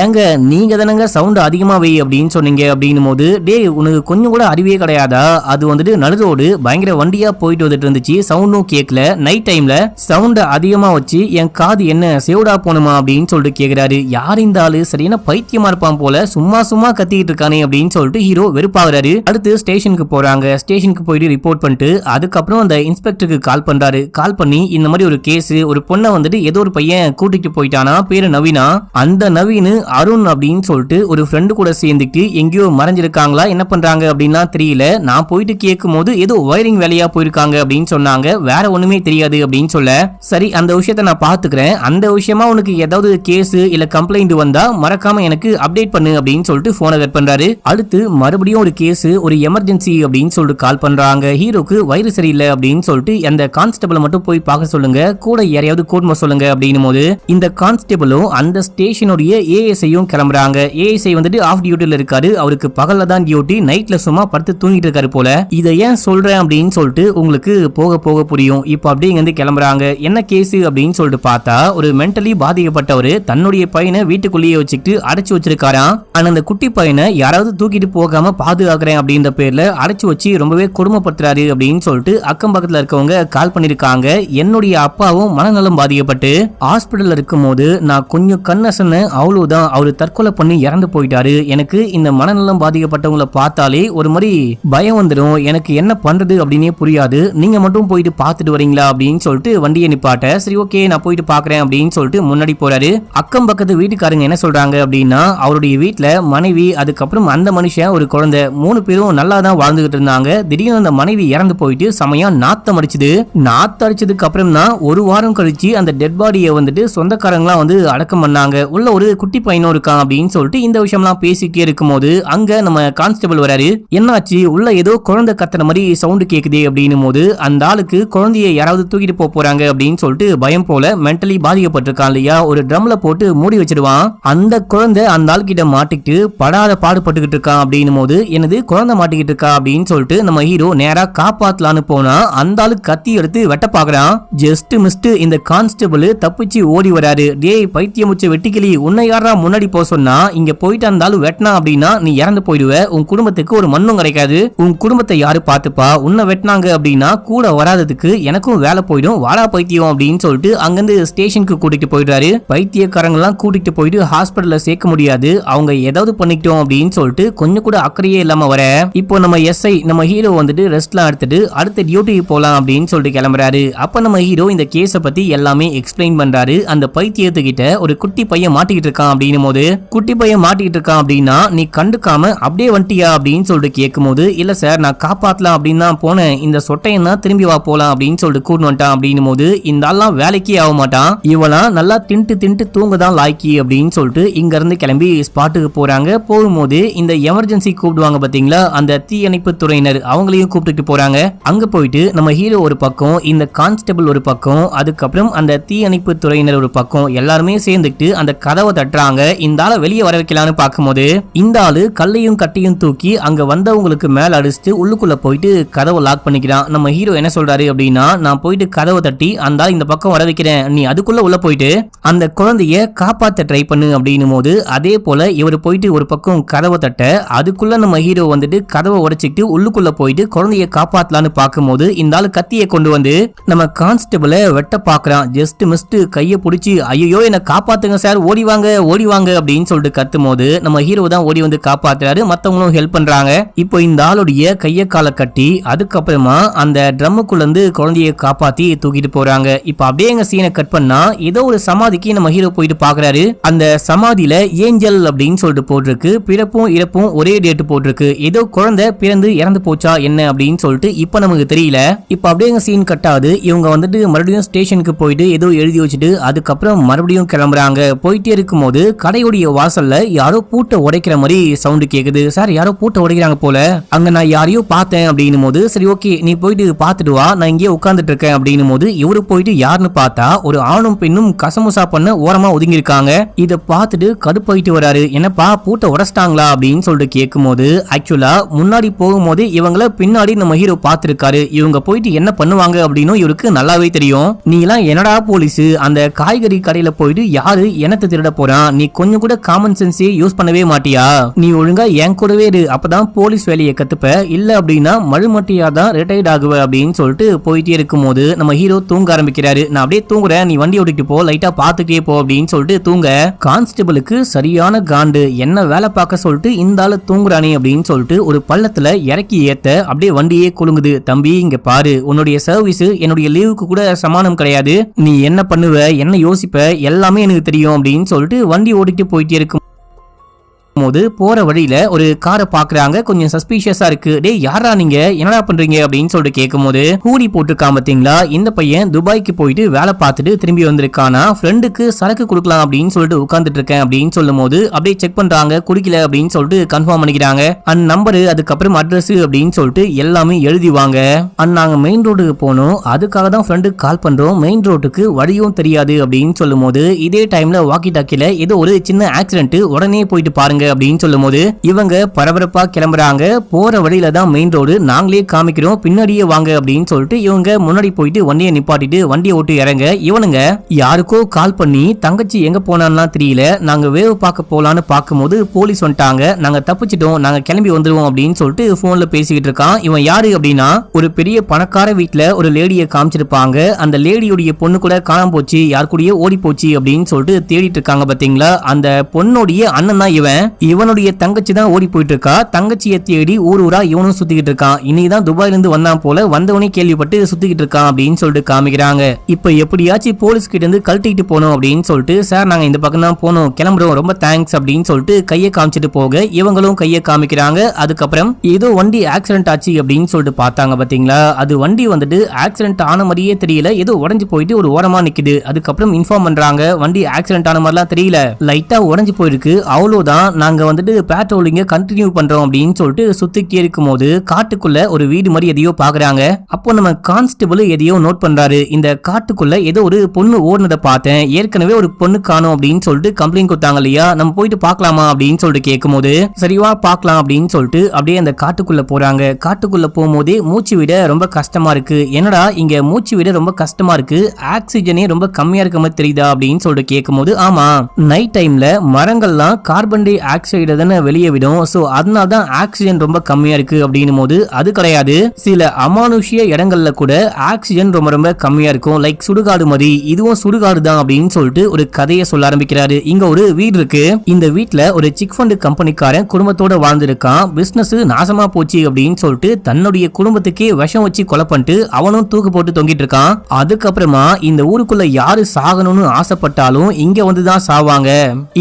ஏங்க நீங்க தானங்க சவுண்ட் அதிகமா வை அப்படின்னு சொன்னீங்க அப்படின்னும் போது, டே உனக்கு கொஞ்சம் கூட அறிவே கிடையாதா, அது வந்துட்டு நடுரோடு பயங்கர வண்டியா போயிட்டு வந்துட்டு இருந்துச்சு, சவுண்டும் கேட்கல, நைட் டைம்ல சவுண்ட அதிகமா வச்சு என் காது என்ன சேவடா போணுமா அப்படின்னு சொல்லிட்டு கேக்குறாரு. யார் இந்த ஆளு, சரியான பைத்தியமா இருப்பான் போல, சும்மா கத்திக்கிட்டு இருக்கானே அப்படின்னு சொல்லிட்டு ஹீரோ வெறுப்பாகிறாரு. அடுத்து ஸ்டேஷனுக்கு போறாங்க. ஸ்டேஷனுக்கு போயிட்டு ரிப்போர்ட் பண்ணிட்டு அதுக்கப்புறம் அந்த இன்ஸ்பெக்டருக்கு கால் பண்றாரு. கால் பண்ணி இந்த மாதிரி ஒரு கேஸ், ஒரு பொண்ணை வந்துட்டு ஏதோ ஒரு பையன் கூட்டிட்டு போயிட்டானா, பேரு நவீனா, அந்த நவீன் அருண் அப்படின்னு சொல்லிட்டு ஒரு ஃப்ரெண்டு கூட சேர்ந்துட்டு எங்கேயோ மறைஞ்சிருக்காங்களா, என்ன பண்றாங்க அப்படின்னா தெரியல, நான் போயிட்டு கேட்கும் போது ஏதோ வயரிங் வேலையா போயிருக்காங்க அப்படின்னு சொன்னாங்க, வேற ஒண்ணுமே தெரியாது அப்படின்னு சொல்ல, சரி அந்த விஷயத்த நான் பாத்துக்கிறேன், அந்த விஷயமா உனக்கு ஏதாவது கேஸ் இல்ல கம்ப்ளைண்ட் வந்தா மறக்காம எனக்கு அப்டேட் பண்ணு அப்படின்னு சொல்லிட்டு போனை கட் பண்றாரு. அடுத்து மறுபடியும் ஒரு கேஸ், ஒரு எமர்ஜென்சி அப்படின்னு சொல்லிட்டு கால் பண்றாங்க. ஹீரோக்கு வயிறு சரியில்லை அப்படின்னு சொல்லிட்டு அந்த கான்ஸ்டபிளை மட்டும் போய் பார்க்க சொல்லுங்க, கூட யாரையாவது கூட்டம் சொல்லுங்க அப்படின்னும் போது இந்த கான்ஸ்டபிளும் அந்த ஸ்டேஷனுடைய ஏஎஸ்ஐயும் கிளம்புறாங்க. ஏஎஸ்ஐ வந்துட்டு ஆஃப் டியூட்டில இருக்காரு, அவருக்கு பகல்ல தான் டியூட்டி, நைட்ல சும்மா படுத்து தூங்கிட்டு இருக்காரு போல. இதை ஏன் சொல்றேன் அப்படின்னு சொல்லிட்டு உங்களுக்கு போக போக புரியும். இப்போ அப்படியே இங்க கிளம்புறாங்க. என்ன கேஸ் அப்படின்னு சொல்லிட்டு பார்த்தா, ஒரு மென்டலி பாதிக்கப்பட்டவரு தன்னுடைய பையனை வீட்டுக்குள்ளேயே வச்சுக்கிட்டு அடைச்சு வச்சிருக்காராம். ஆனா அந்த குட்டி பையனை யாராவது தூக்கிட்டு போகாம பாதுகாக்கிறேன் அப்படின்ற பேர்ல அடைச்சு வச்சு ரொம்பவே கொடுமைப்படுத்துறாரு அப்படின்னு சொல்லிட்டு அக்கம் பக்கத்துல இருக்கவங்க கால் பண்ணிருக்காங்க. என்னுடைய அப்பாவும் மனநலம் பாதிக்கப்பட்டு ஹாஸ்பிட்டல் இருக்கும் போது நான் கொஞ்சம் கண்ணசன, அவ்வளவுதான் அவரு தற்கொலை பண்ணி இறந்து போயிட்டாரு, எனக்கு இந்த மனநலம் பாதிக்கப்பட்டவங்களை பார்த்தாலே ஒரு மாதிரி பயம் வந்துடும், எனக்கு என்ன பண்றது அப்படின்னே புரியாது, நீங்க மட்டும் போயிட்டு பார்த்துட்டு வரீங்களா அப்படின்னு சொல்லிட்டு வண்டியை நிப்பாட்ட, சரி ஓகே நான் போய் போயிட்டு பாக்குறேன் அப்படின்னு சொல்லிட்டு முன்னாடி போறாரு. அக்கம் பக்கத்து வீட்டுக்காரங்க என்ன சொல்றாங்க அப்படின்னா, அவருடைய வீட்டுல மனைவி அதுக்கப்புறம் அந்த மனுஷன் ஒரு குழந்தை 3 பேரும் நல்லா தான் வாழ்ந்துகிட்டு இருந்தாங்க. திடீர்னு அந்த மனைவி இறந்து போயிட்டு சமயா நாத்தம் அடிச்சது. நாத்தம் அடிச்சதுக்கு அப்புறம் தான் ஒரு வாரம் கழிச்சு அந்த டெட் பாடியை வந்துட்டு சொந்தக்காரங்களாம் வந்து அடக்கம் பண்ணாங்க. உள்ள ஒரு குட்டி பையனும் இருக்கான் அப்படின்னு சொல்லிட்டு இந்த விஷயம்லாம் பேசிக்கே இருக்கும்போது அங்க நம்ம கான்ஸ்டபிள் வராரு. என்னாச்சு, உள்ள ஏதோ குழந்தை கத்துற மாதிரி சவுண்ட் கேக்குதே அப்படின்னும் போது அந்த ஆளுக்கு குழந்தைய யாராவது தூக்கிட்டு போறாங்க அப்படின்னு சொல்லிட்டு பயம் போல மென்டலி பாதிக்கப்பட்டிருக்கான் இல்லையா, ஒரு ட்ரம்ல போட்டு மூடி வச்சிடுவான். அந்த குழந்தை அந்த ஆள் கிட்ட மாட்டிக்கிட்டு படாத பாடுபட்டுக்கிட்டு இருக்கான் அப்படின்னும் போது எனது குழந்தை மாட்டிக்கிட்டு இருக்கா அப்படின்னு சொல்லிட்டு நம்ம ஹீரோ நேரா காப்பாத்தலான்னு போனா அந்த ஆளு கத்தி எடுத்து வெட்ட பாக்குறான். ஜஸ்ட் மிஸ்ட் இந்த கான்ஸ்டபிள் தப்பிச்சு ஓடி வராரு. டேய் பைத்தியம் முச்ச வெட்டிக்கிளி, உன்னை யாரா முன்னாடி போக சொன்னா, இங்க போயிட்டு அந்த ஆளு வெட்டினா அப்படின்னா நீ இறந்து போயிடுவ, உன் குடும்பத்துக்கு ஒரு மண்ணும் கிடைக்காது, உன் குடும்பத்தை யாரு பாத்துப்பா, உன்னை வெட்டினாங்க அப்படின்னா கூட வராததுக்கு எனக்கும் வேலை போயிடும், வாடா பைத்தியம் அப்படின்னு சொல்லிட்டு அங்கிருந்து ஸ்டேஷனுக்கு கூட்டிட்டு போயிடுறாரு. பைத்தியக்காரங்கெல்லாம் கூட்டிட்டு போயிட்டு ஹாஸ்பிட்டல்ல சேர்க்க முடியாது, அவங்க ஏதாவது பண்ணிக்கிட்டோம் அப்படின்னு சொல்லிட்டு கொஞ்சம் கூட அக்கறையே இல்லாம வர இப்போ நம்ம எஸ்ஐ நம்ம ஹீரோ வந்துட்டு ரெஸ்ட்லாம் எடுத்துட்டு அடுத்த டியூட்டிக்கு போலாம் அப்படின்னு சொல்லிட்டு கிளம்புறாரு. அப்ப நம்ம ஹீரோ இந்த கேஸ பத்தி எல்லாமே எக்ஸ்பிளைன் பண்றாரு. அந்த பைத்தியத்துக்கிட்ட ஒரு குட்டி பையன் மாட்டிக்கிட்டு இருக்கான் அப்படின்னும் போது, குட்டி பையன் மாட்டிக்கிட்டு இருக்கான் அப்படின்னா நீ கண்டுக்காம அப்படியே வந்துட்டியா அப்படின்னு சொல்லிட்டு கேட்கும் போது, இல்ல சார் நான் காப்பாத்தலாம் அப்படின்னு தான் போனேன், இந்த சொட்டையன் தான் திரும்பி வா போலாம் அப்படின்னு சொல்லிட்டு கூட்டு வந்துட்டான் அப்படின்னும் போது இந்த ஆள்லாம் வேலைக்கே ஆக மாட்டான், இவெல்லாம் நல்லா தின்ட்டு தூங்க தான் லாய்க்கி அப்படின்னு சொல்லிட்டு இங்க இருந்து கிளம்பி ஸ்பாட்டுக்கு போறாங்க. போகும்போது இந்த எமர்ஜென்சி கூப்பிடுவாங்க பாத்தீங்களா, அந்த தீயணைப்பு துறையினர் அவங்களையும் கூப்பிட்டு போறாங்க. அங்க போயிட்டு நம்ம ஹீரோ ஒரு பக்கம், இந்த கான்ஸ்டபிள் ஒரு பக்கம், அதுக்கப்புறம் அந்த தீயணைப்பு துறையினர் ஒரு பக்கம் எல்லாருமே சேர்ந்துட்டு அந்த கதவை தட்டுறாங்க. இந்த ஆளை வெளியே வர வைக்கலான்னு பார்க்கும்போது இந்த ஆளு கல்லையும் கட்டையும் தூக்கி அங்க வந்தவங்களுக்கு மேல அடிச்சுட்டு உள்ளுக்குள்ள போயிட்டு கதவை லாக் பண்ணிக்கிறான். நம்ம ஹீரோ என்ன சொல்றாரு அப்படின்னா, நான் போயிட்டு கதவை தட்டி அந்த ஆள் இந்த பக்கம் வர வைக்கிறேன், நீ அதுக்குள்ள உள்ள போயிட்டு அந்த குழந்தைய காப்பாத்த ட்ரை பண்ணு அப்படின்னும் போது அதே போல இவர் போயிட்டு ஒரு பக்கம் கதவை தட்ட அதுக்குள்ள நம்ம ஹீரோ வந்துட்டு கதவை உடைச்சிட்டு உள்ளுக்குள்ள போயிட்டு குழந்தைய காப்பாத்தலான்னு பார்க்கும்போது இந்த ஆளு கத்தியை கொண்டு வந்து நம்ம கான்ஸ்டபிளை வெட்ட பாக்குறான். ஜஸ்ட் மிஸ்ட் கையை பிடிச்சி ஐயோ என்ன காப்பாத்துங்க சார், ஓடி வாங்க அப்படின்னு சொல்லிட்டு கத்தும் போது நம்ம ஹீரோ தான் ஓடி வந்து காப்பாத்துறாரு. மத்தவங்களும் ஹெல்ப் பண்றாங்க. இப்போ இந்த ஆளுடைய கைய காலை கட்டி அதுக்கப்புறமா அந்த ட்ரம்முக்குள்ள இருந்து குழந்தைய காப்பாத்தி தூக்கிட்டு போறாங்க. இப்போ அப்படியே எங்க சீனை கட் பண்ணா ஏதோ ஒரு சமாதிக்கு நம்ம ஹீரோ போயிட்டு பாக்குறாரு. அந்த சமாதியில ஏஞ்சல் அப்படின்னு சொல்லிட்டு போட்டிருக்கு, பிறப்பும் இறப்பும் ஒரே டேட் போட்டிருக்கு, ஏதோ குழந்தை பிறந்து இறந்து போச்சா என்ன அப்படின்னு சொல்லிட்டு இப்ப நமக்கு தெரியல. இப்ப அப்படியே எங்க சீன் கட் ஆகுது. இவங்க வந்துட்டு மறுபடியும் ஸ்டேஷனுக்கு போயிட்டு ஏதோ எழுதி வச்சுட்டு அதுக்கப்புறம் மறுபடியும் கிளம்புறாங்க. போயிட்டே இருக்கும்போது கடையுடைய வாசல்ல யாரோ பூட்டை உடைக்கிற மாதிரி சவுண்ட் கேக்குது. சார் யாரோ பூட்டை உடைக்கிறாங்க போல, அங்க நான் யாரையோ பார்த்தேன் அப்படின்னும் போது சரி ஓகே நீ போயிட்டு பாத்துட்டு வா, நான் இங்கே உட்கார்ந்துட்டு இருக்கேன் அப்படின்னும் போது இவரு போயிட்டு யாருன்னு பார்த்தா ஒரு ஆணும் பெண்ணும் கசமுசா பண்ண ஓரமா ஒதுங்கி இருக்காங்க. இத பார்த்துட்டு கடுப்பாயிட்டு வராரு. என்னப்பா பூட்டை உடைச்சிட்டாங்களா அப்படின்னு சொல்லிட்டு கேட்கும் போது ஆக்சுவலா முன்னாடி போகும்போது இவங்கள பின்னாடி நம்ம ஹீரோ பார்த்திருக்காரு. இவங்க போயிட்டு என்ன பண்ணுவாங்க அப்படின்னு இவருக்கு நல்லாவே தெரியும். நீ எல்லாம் என்னடா போலீஸ், அந்த காய்கறி கடையில போயிட்டு யாரு என்னத்தை திருட போறான், நீ கொஞ்சம் கூட காமன் சென்ஸே யூஸ் பண்ணவே மாட்டியா, நீ ஒழுங்கா என் கூடவே இரு, அப்பதான் போலீஸ் வேலையை கத்துப்ப, இல்ல அப்படின்னா மழுமட்டியா தான் ரிட்டையர்ட் ஆகுவ அப்படின்னு சொல்லிட்டு போயிட்டே இருக்கும் போது நம்ம ஹீரோ தூங்க ஆரம்பிக்கிறாரு. நான் அப்படியே தூங்குறேன், நீ வண்டி ஓட்டிட்டு போ, லைட்டா பாத்துட்டே போ அப்படின்னு சொல்லிட்டு தூங்க. கான்ஸ்டபிளுக்கு சரியான காண்டு, என்ன வேலை பார்க்க சொல்லிட்டு இந்த ஆளு தூங்குறானே அப்படின்னு சொல்லிட்டு ஒரு பள்ளத்துல இறக்கி ஏத்த அப்படியே வண்டியே குலுங்குது. தம்பி இங்க பாரு, உன்னுடைய சர்வீஸ் என்னுடைய லீவுக்கு கூட சமானம் கிடையாது, நீ என்ன பண்ணுவ என்ன யோசிப்ப எல்லாமே எனக்கு தெரியும் அப்படின்னு சொல்லிட்டு வண்டி ஓடிட்டு போயிட்டே இருக்கும் போது போற வழியில ஒரு காரை பாக்குறாங்க. கொஞ்சம் சஸ்பீஷியஸா இருக்கு. டேய் யாரா நீங்க, என்னடா பண்றீங்க அப்படின்னு சொல்லிட்டு கேட்கும் போது ஹூடி போட்டிருக்கான் பாத்தீங்களா, இந்த பையன் துபாய்க்கு போயிட்டு வேலை பார்த்துட்டு திரும்பி வந்திருக்கானா, ஃப்ரெண்டுக்கு சரக்கு கொடுக்கலாம் அப்படின்னு சொல்லிட்டு உட்கார்ந்துட்டு இருக்கேன் அப்படின்னு சொல்லும் போது அப்படியே செக் பண்றாங்க, குடிக்கல அப்படின்னு சொல்லிட்டு கன்ஃபார்ம் பண்ணிக்கிறாங்க. அண்ட் நம்பரு அதுக்கப்புறம் அட்ரஸ் அப்படின்னு சொல்லிட்டு எல்லாமே எழுதிவாங்க. அண்ட் நாங்க மெயின் ரோடுக்கு போனோம், அதுக்காக தான் ஃப்ரெண்டுக்கு கால் பண்றோம், மெயின் ரோட்டுக்கு வழியும் தெரியாது அப்படின்னு சொல்லும் போது இதே டைம்ல வாக்கி டாக்கில ஏதோ ஒரு சின்ன ஆக்சிடென்ட், உடனே போயிட்டு பாருங்க அப்படின்னு சொல்லும் போது இவங்க பரபரப்பா கிளம்புறாங்க. போற வழியில தான் மெயின் ரோடு, நாங்களே காமிக்கிறோம் பின்னாடியே வாங்க அப்படின்னு சொல்லிட்டு இவங்க முன்னாடி போயிட்டு வண்டியை நிப்பாட்டிட்டு வண்டியை ஓட்டு இறங்க. இவனுங்க யாருக்கோ கால் பண்ணி தங்கச்சி எங்க போனான்னா தெரியல, நாங்க வேவ் பார்க்க போலான்னு பார்க்கும்போது போலீஸ் வந்துட்டாங்க, நாங்க தப்பிச்சிட்டோம், நாங்க கிளம்பி வந்துருவோம் அப்படின்னு சொல்லிட்டு போன்ல பேசிக்கிட்டு இருக்கான். இவன் யாரு அப்படின்னா ஒரு பெரிய பணக்கார வீட்டுல ஒரு லேடியை காமிச்சிருப்பாங்க, அந்த லேடியுடைய பொண்ணு கூட காணாம போச்சு, யார் கூடயே ஓடி போச்சு அப்படின்னு சொல்லிட்டு தேடிட்டு இருக்காங்க பாத்தீங்களா, அந்த பொண்ணுடைய அண்ணன் தான் இவன். இவனுடைய தங்கச்சி தான் ஓடி போயிட்டு இருக்கா. தங்கச்சியை தேடி ஊரா இவனும் சுத்திக்கிட்டு இருக்கான். இன்னைதான் துபாயில இருந்து வந்தான் போல, வந்தவனே கேள்விப்பட்டு சுத்திக்கிட்டு இருக்கான் அப்படின்னு சொல்லிட்டு காமிக்கிறாங்க. இப்ப எப்படியாச்சும் போலீஸ் கிட்ட இருந்து கழட்டிட்டு போனோம் அப்படின்னு சொல்லிட்டு, சார் நாங்க இந்த பக்கம் தான் போனோம், கிளம்புறோம், ரொம்ப தேங்க்ஸ் அப்படின்னு சொல்லிட்டு கையை காமிச்சிட்டு போக இவங்களும் கையை காமிக்கிறாங்க. அதுக்கப்புறம் ஏதோ வண்டி ஆக்சிடென்ட் ஆச்சு அப்படின்னு சொல்லிட்டு பார்த்தாங்க பாத்தீங்களா. அது வண்டி வந்துட்டு ஆக்சிடென்ட் ஆன மாதிரியே தெரியல, ஏதோ உடஞ்சு போயிட்டு ஒரு ஓரமா நிக்குது. அதுக்கப்புறம் இன்ஃபார்ம் பண்றாங்க வண்டி ஆக்சிடென்ட் ஆன மாதிரிலாம் தெரியல, லைட்டா உடஞ்சு போயிருக்கு, அவ்வளவுதான், நாங்க வந்துட்டு பேட்ரோலிங்க கண்டினியூ பண்றோம் அப்படின்னு சொல்லிட்டு சுத்திட்டே இருக்கும் போது காட்டுக்குள்ள ஒரு வீடு மாதிரி எதையோ பாக்குறாங்க. அப்போ நம்ம கான்ஸ்டபிள் எதையோ நோட் பண்றாரு. இந்த காட்டுக்குள்ள ஏதோ ஒரு பொண்ணு ஓடுனதை பார்த்தேன், ஏற்கனவே ஒரு பொண்ணு காணோம் அப்படின்னு சொல்லிட்டு கம்ப்ளைண்ட் கொடுத்தாங்க இல்லையா, நம்ம போயிட்டு பார்க்கலாமா அப்படின்னு சொல்லிட்டு கேட்கும்போது சரிவா பார்க்கலாம் அப்படின்னு சொல்லிட்டு அப்படியே அந்த காட்டுக்குள்ள போறாங்க. காட்டுக்குள்ள போகும்போதே மூச்சு விட ரொம்ப கஷ்டமா இருக்கு. என்னடா இங்க மூச்சு விட ரொம்ப கஷ்டமா இருக்கு, ஆக்சிஜனே ரொம்ப கம்மியா இருக்க மாதிரி தெரியுதா அப்படின்னு சொல்லிட்டு கேட்கும்போது, ஆமா நைட் டைம்ல மரங்கள்லாம் கார்பன் டை ஆக்சைடு தானே வெளியே விடும், சோ அதனால தான் ஆக்சிஜன் ரொம்ப கம்மியா இருக்கு அப்படின்னும் போது, அது கிடையாது, சில அமானுஷ்ய இடங்கள்ல கூட ஆக்சிஜன் ரொம்ப ரொம்ப கம்மியா இருக்கும், லைக் சுடுகாடு மாதிரி, இதுவும் சுடுகாடு தான் அப்படின்னு சொல்லிட்டு ஒரு கதையை சொல்ல ஆரம்பிக்கிறாரு. இங்க ஒரு வீடு இருக்கு, இந்த வீட்ல ஒரு சிக் ஃபண்ட் கம்பெனிக்காரன் குடும்பத்தோட வாழ்ந்திருக்கான், பிசினஸ் நாசமா போச்சு அப்படின்னு சொல்லிட்டு தன்னுடைய குடும்பத்துக்கே விஷம் வச்சு கொலை பண்ணிட்டு அவனும் தூக்கு போட்டு தொங்கிட்டு இருக்கான். அதுக்கப்புறமா இந்த ஊருக்குள்ள யாரு சாகணும்னு ஆசைப்பட்டாலும் இங்க வந்துதான் சாவாங்க,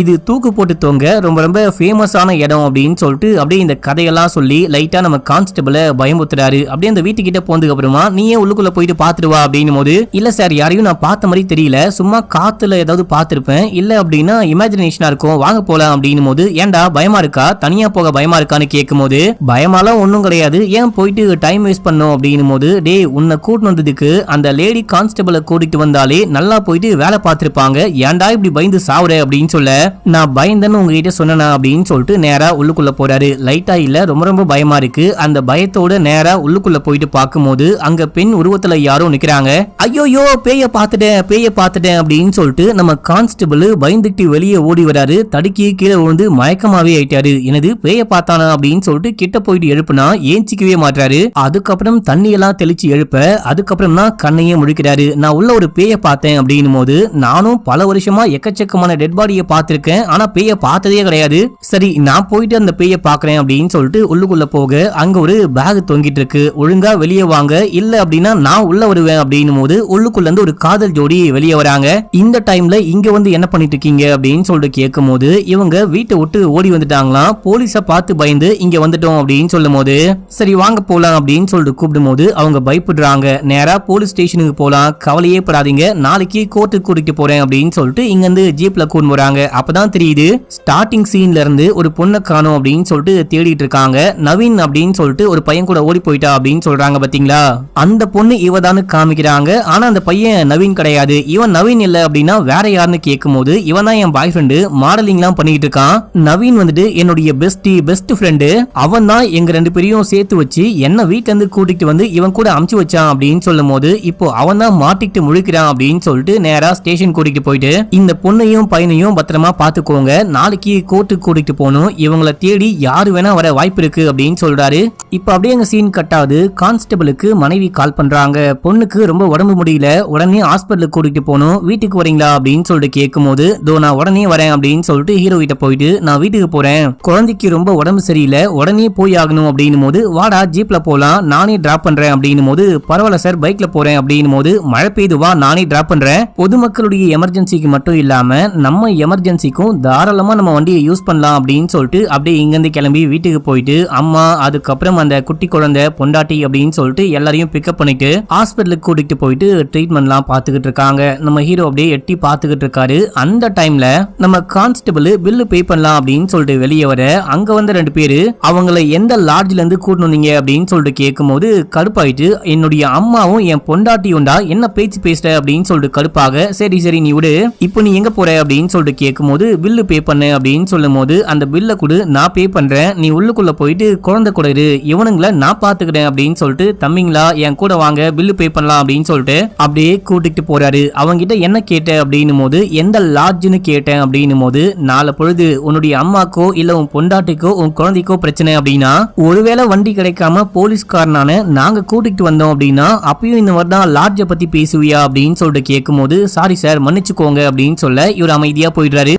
இது தூக்கு போட்டு தொங்க ரொம்ப ரொம்ப ஃபேமஸான இடம் அப்படின்னு சொல்லிட்டு அப்படியே இந்த கதையெல்லாம் சொல்லி லைட்டா நம்ம கான்ஸ்டபிள பயமுத்துறாரு. அப்படியே அந்த வீட்டுக்கிட்ட போனதுக்கு அப்புறமா நீயே உள்ளுக்குள்ள போயிட்டு பாத்துடுவா அப்படின்னு போது, இல்ல சார் யாரையும் நான் பார்த்த மாதிரி தெரியல, சும்மா காத்துல ஏதாவது பார்த்திருப்பேன், இல்ல அப்படின்னா இமேஜினேஷனா இருக்கும், வாங்க போலாம் அப்படின்னு போது, ஏன்டா பயமா இருக்கா, தனியா போக பயமா இருக்கான்னு கேட்கும் போது, பயமாலாம் ஒண்ணும் கிடையாது, ஏன் போயிட்டு டைம் வேஸ்ட் பண்ணும் அப்படின்னு போது, டே உன்னை கூட்டு வந்ததுக்கு அந்த லேடி கான்ஸ்டபிள கூட்டிட்டு வந்தாலே நல்லா போயிட்டு வேலை பார்த்திருப்பாங்க, ஏன்டா இப்படி பயந்து சாவுற அப்படின்னு சொல்ல, நான் பயந்தேன்னு உங்ககிட்ட சொன்னா அப்படின்னு சொல்லிட்டு நேரா உள்ளுக்குள்ள போறாரு. லைட்டா இல்ல ரொம்ப ரொம்ப பயமா இருக்கு. அந்த பயத்தோட நேரா உள்ளுக்குள்ள போயிட்டு பார்க்கும்போது அங்க பெண் உருவத்துல யாரோ நிக்கிறாங்க. ஐயோயோ பேய பாத்துட்டேன் அப்படின்னு சொல்லிட்டு நம்ம கான்ஸ்டபிள் பயந்துட்டு வெளியே ஓடி வராரு. தடுக்கி கீழே விழுந்து மயக்கமாவே ஆயிட்டாரு. எனது பேய பார்த்தானா அப்படின்னு சொல்லிட்டு கிட்ட போயிட்டு எழுப்புனா ஏஞ்சிக்கவே மாட்டாரு. அதுக்கப்புறம் தண்ணி எல்லாம் தெளிச்சு எழுப்ப அதுக்கப்புறம் தான் கண்ணையே முழிக்கிறாரு. நான் உள்ள ஒரு பேய பார்த்தேன் அப்படின்னும் போது, நானும் பல வருஷமா எக்கச்சக்கமான டெட் பாடியை பார்த்திருக்கேன், ஆனா பேய பார்த்ததே கிடையாது, சரி நான் போயிட்டு அந்த பேய பாக்குறேன் அப்படின்னு சொல்லிட்டு உள்ளுக்குள்ள போக அங்க ஒரு பேக் தொங்கிட்டு இருக்கு, ஒழுங்கா வெளியே வாங்க இல்ல அப்படின்னா நான் உள்ள வருவேன் அப்படின்னும் போது உள்ளுக்குள்ள இருந்து ஒரு காதல் ஜோடி வெளியே வராங்க. இந்த டைம்ல இங்க வந்து என்ன பண்ணிட்டு இருக்கீங்க அப்படின்னு சொல்லிட்டு கேட்கும் போது, இவங்க வீட்டை விட்டு ஓடி வந்துட்டாங்களாம், போலீஸ பார்த்து பயந்து இங்க வந்துட்டோம் அப்படின்னு சொல்லும் போது, சரி வாங்க போலாம் அப்படின்னு சொல்லிட்டு கூப்பிடும் போது அவங்க பயப்படுறாங்க. நேரா போலீஸ் ஸ்டேஷனுக்கு போலாம், கவலையே படாதீங்க, நாளைக்கு கோர்ட்டுக்கு கூட்டிட்டு போறேன் அப்படின்னு சொல்லிட்டு இங்க இருந்து ஜீப்ல கூட்டு போறாங்க. அப்பதான் தெரியுது ஸ்டார்டிங் சீன்ல இருந்து ஒரு பொண்ணை காணோம் அப்படின்னு சொல்லிட்டு தேடிட்டு இருக்காங்க. நவீன் அப்படின்னு சொல்லிட்டு ஒரு பையன் கூட ஓடி போயிட்டா அப்படின்னு சொல்றாங்க பாத்தீங்களா, அந்த பொண்ணு இவதான்னு காமிக்கிறாங்க. ஆனா அந்த பையன் நவீன் கிடையாது. இவன் நவீன் இல்ல அப்படின்னா வேற யாருன்னு கேட்கும் போது, இவன் தான் என் பாய் ஃப்ரெண்டு, மாடலிங் எல்லாம் பண்ணிட்டு இருக்கான், நவீன் வந்துட்டு என்னுடைய பெஸ்ட் ஃப்ரெண்டு, அவன் தான் எங்க ரெண்டு பேரையும் சேர்த்து வச்சு என்ன வீட்டுல இருந்து கூட்டிட்டு வந்து இவன் கூட அமுச்சு வச்சான் அப்படின்னு சொல்லும் போது, இப்போ அவன் தான் மாட்டிட்டு முழிக்கிறான் அப்படின்னு சொல்லிட்டு நேரா ஸ்டேஷன் கூட்டிட்டு போயிட்டு, இந்த பொண்ணையும் பையனையும் பத்திரமா பாத்துக்கோங்க, நாளைக்கு கோர்ட்டுக்கு கூட்டிட்டு போகணும், இவங்களை தேடி யாரு வேணா வர வாய்ப்பு இருக்கு அப்படின்னு சொல்றாரு. இப்ப அப்படியே எங்க சீன் கட்டாவது, கான்ஸ்டபிளுக்கு மனைவி கால் பண்றாங்க, பொண்ணுக்கு ரொம்ப உடம்பு முடியல, உடனே ஹாஸ்பிட்டலுக்கு கூட்டிட்டு போகணும், வீட்டுக்கு வரீங்களா அப்படின்னு சொல்லிட்டு கேட்கும் போது, தோ நான் உடனே வரேன் அப்படின்னு சொல்லிட்டு ஹீரோ கிட்ட போயிட்டு, நான் வீட்டுக்கு போறேன், குழந்தைக்கு ரொம்ப உடம்பு சரியில்லை, உடனே போய் ஆகணும் அப்படின்னும் போது, வாடா ஜீப்ல போலாம், நானே டிராப் பண்றேன் அப்படின்னும் போது, பரவாயில்ல சார் பைக்ல போறேன் அப்படின்னும் போது, மழை பெய்து வா நானே டிராப் பண்றேன், பொதுமக்களுடைய எமர்ஜென்சிக்கு மட்டும் இல்லாம நம்ம எமர்ஜென்சிக்கும் தாராளமா நம்ம வண்டியை யூஸ் பண்ணலாம் அப்படின்னு சொல்லிட்டு அப்படியே இங்க இருந்து கிளம்பி வீட்டுக்கு போயிட்டு அம்மா அதுக்கப்புறம் அந்த குட்டி குழந்தை பொண்டாட்டி அப்படின்னு சொல்லிட்டு எல்லாரையும் பிக்கப் பண்ணிட்டு ஹாஸ்பிட்டலுக்கு கூட்டிட்டு போயிட்டு ட்ரீட்மெண்ட்லாம் பாத்துக்கிட்டு இருக்காங்க. நம்ம ஹீரோ அப்படியே எட்டி பாத்துக்கிட்டு இருக்காரு. அந்த டைம்ல நம்ம கான்ஸ்டபிள் பில்லு பே பண்ணலாம் அப்படின்னு சொல்லிட்டு வெளியே வர, அங்க வந்த ரெண்டு பேரு அவங்களை எந்த லாட்ஜ்ல இருந்து கூட்டணும் நீங்க அப்படின்னு சொல்லிட்டு கேட்கும் போது கடுப்பாயிட்டு, என்னுடைய அம்மாவும் என் பொண்டாட்டியும்டா என்ன பேச்சு பேசுற அப்படின்னு சொல்லிட்டு கடுப்பாக, சரி சரி நீ விடு, இப்போ நீ எங்க போற அப்படின்னு சொல்லிட்டு கேட்கும் போது, பில்லு பே பண்ணு அப்படின்னு சொல்லும் போது, அந்த பில்ல கூட நான் பே பண்றேன், நீ உள்ளுக்குள்ள போயிட்டு குழந்தை கூட இரு, இவனுங்களை நான் பாத்துக்கிறேன் அப்படின்னு சொல்லிட்டு, தம்பிங்களா என் கூட வாங்க பில்லு பே பண்ணலாம் அப்படின்னு சொல்லிட்டு அப்படியே கூட்டிட்டு போறாரு. அவங்க கிட்ட என்ன கேட்ட அப்படின்னு போது, எந்த லாட்ஜ்னு கேட்டேன் அப்படின்னு போது, நாளை பொழுது உன்னுடைய அம்மாக்கோ இல்ல உன் பொண்டாட்டிக்கோ உன் குழந்தைக்கோ பிரச்சனை அப்படின்னா, ஒருவேளை வண்டி கிடைக்காம போலீஸ்காரனான நாங்க கூட்டிட்டு வந்தோம் அப்படின்னா அப்பயும் இந்த மாதிரி தான் லாட்ஜை பத்தி பேசுவியா அப்படின்னு சொல்லிட்டு கேட்கும் போது, சாரி சார் மன்னிச்சுக்கோங்க அப்படின்னு சொல்ல இவர் அமைதியா போயிடுறாரு.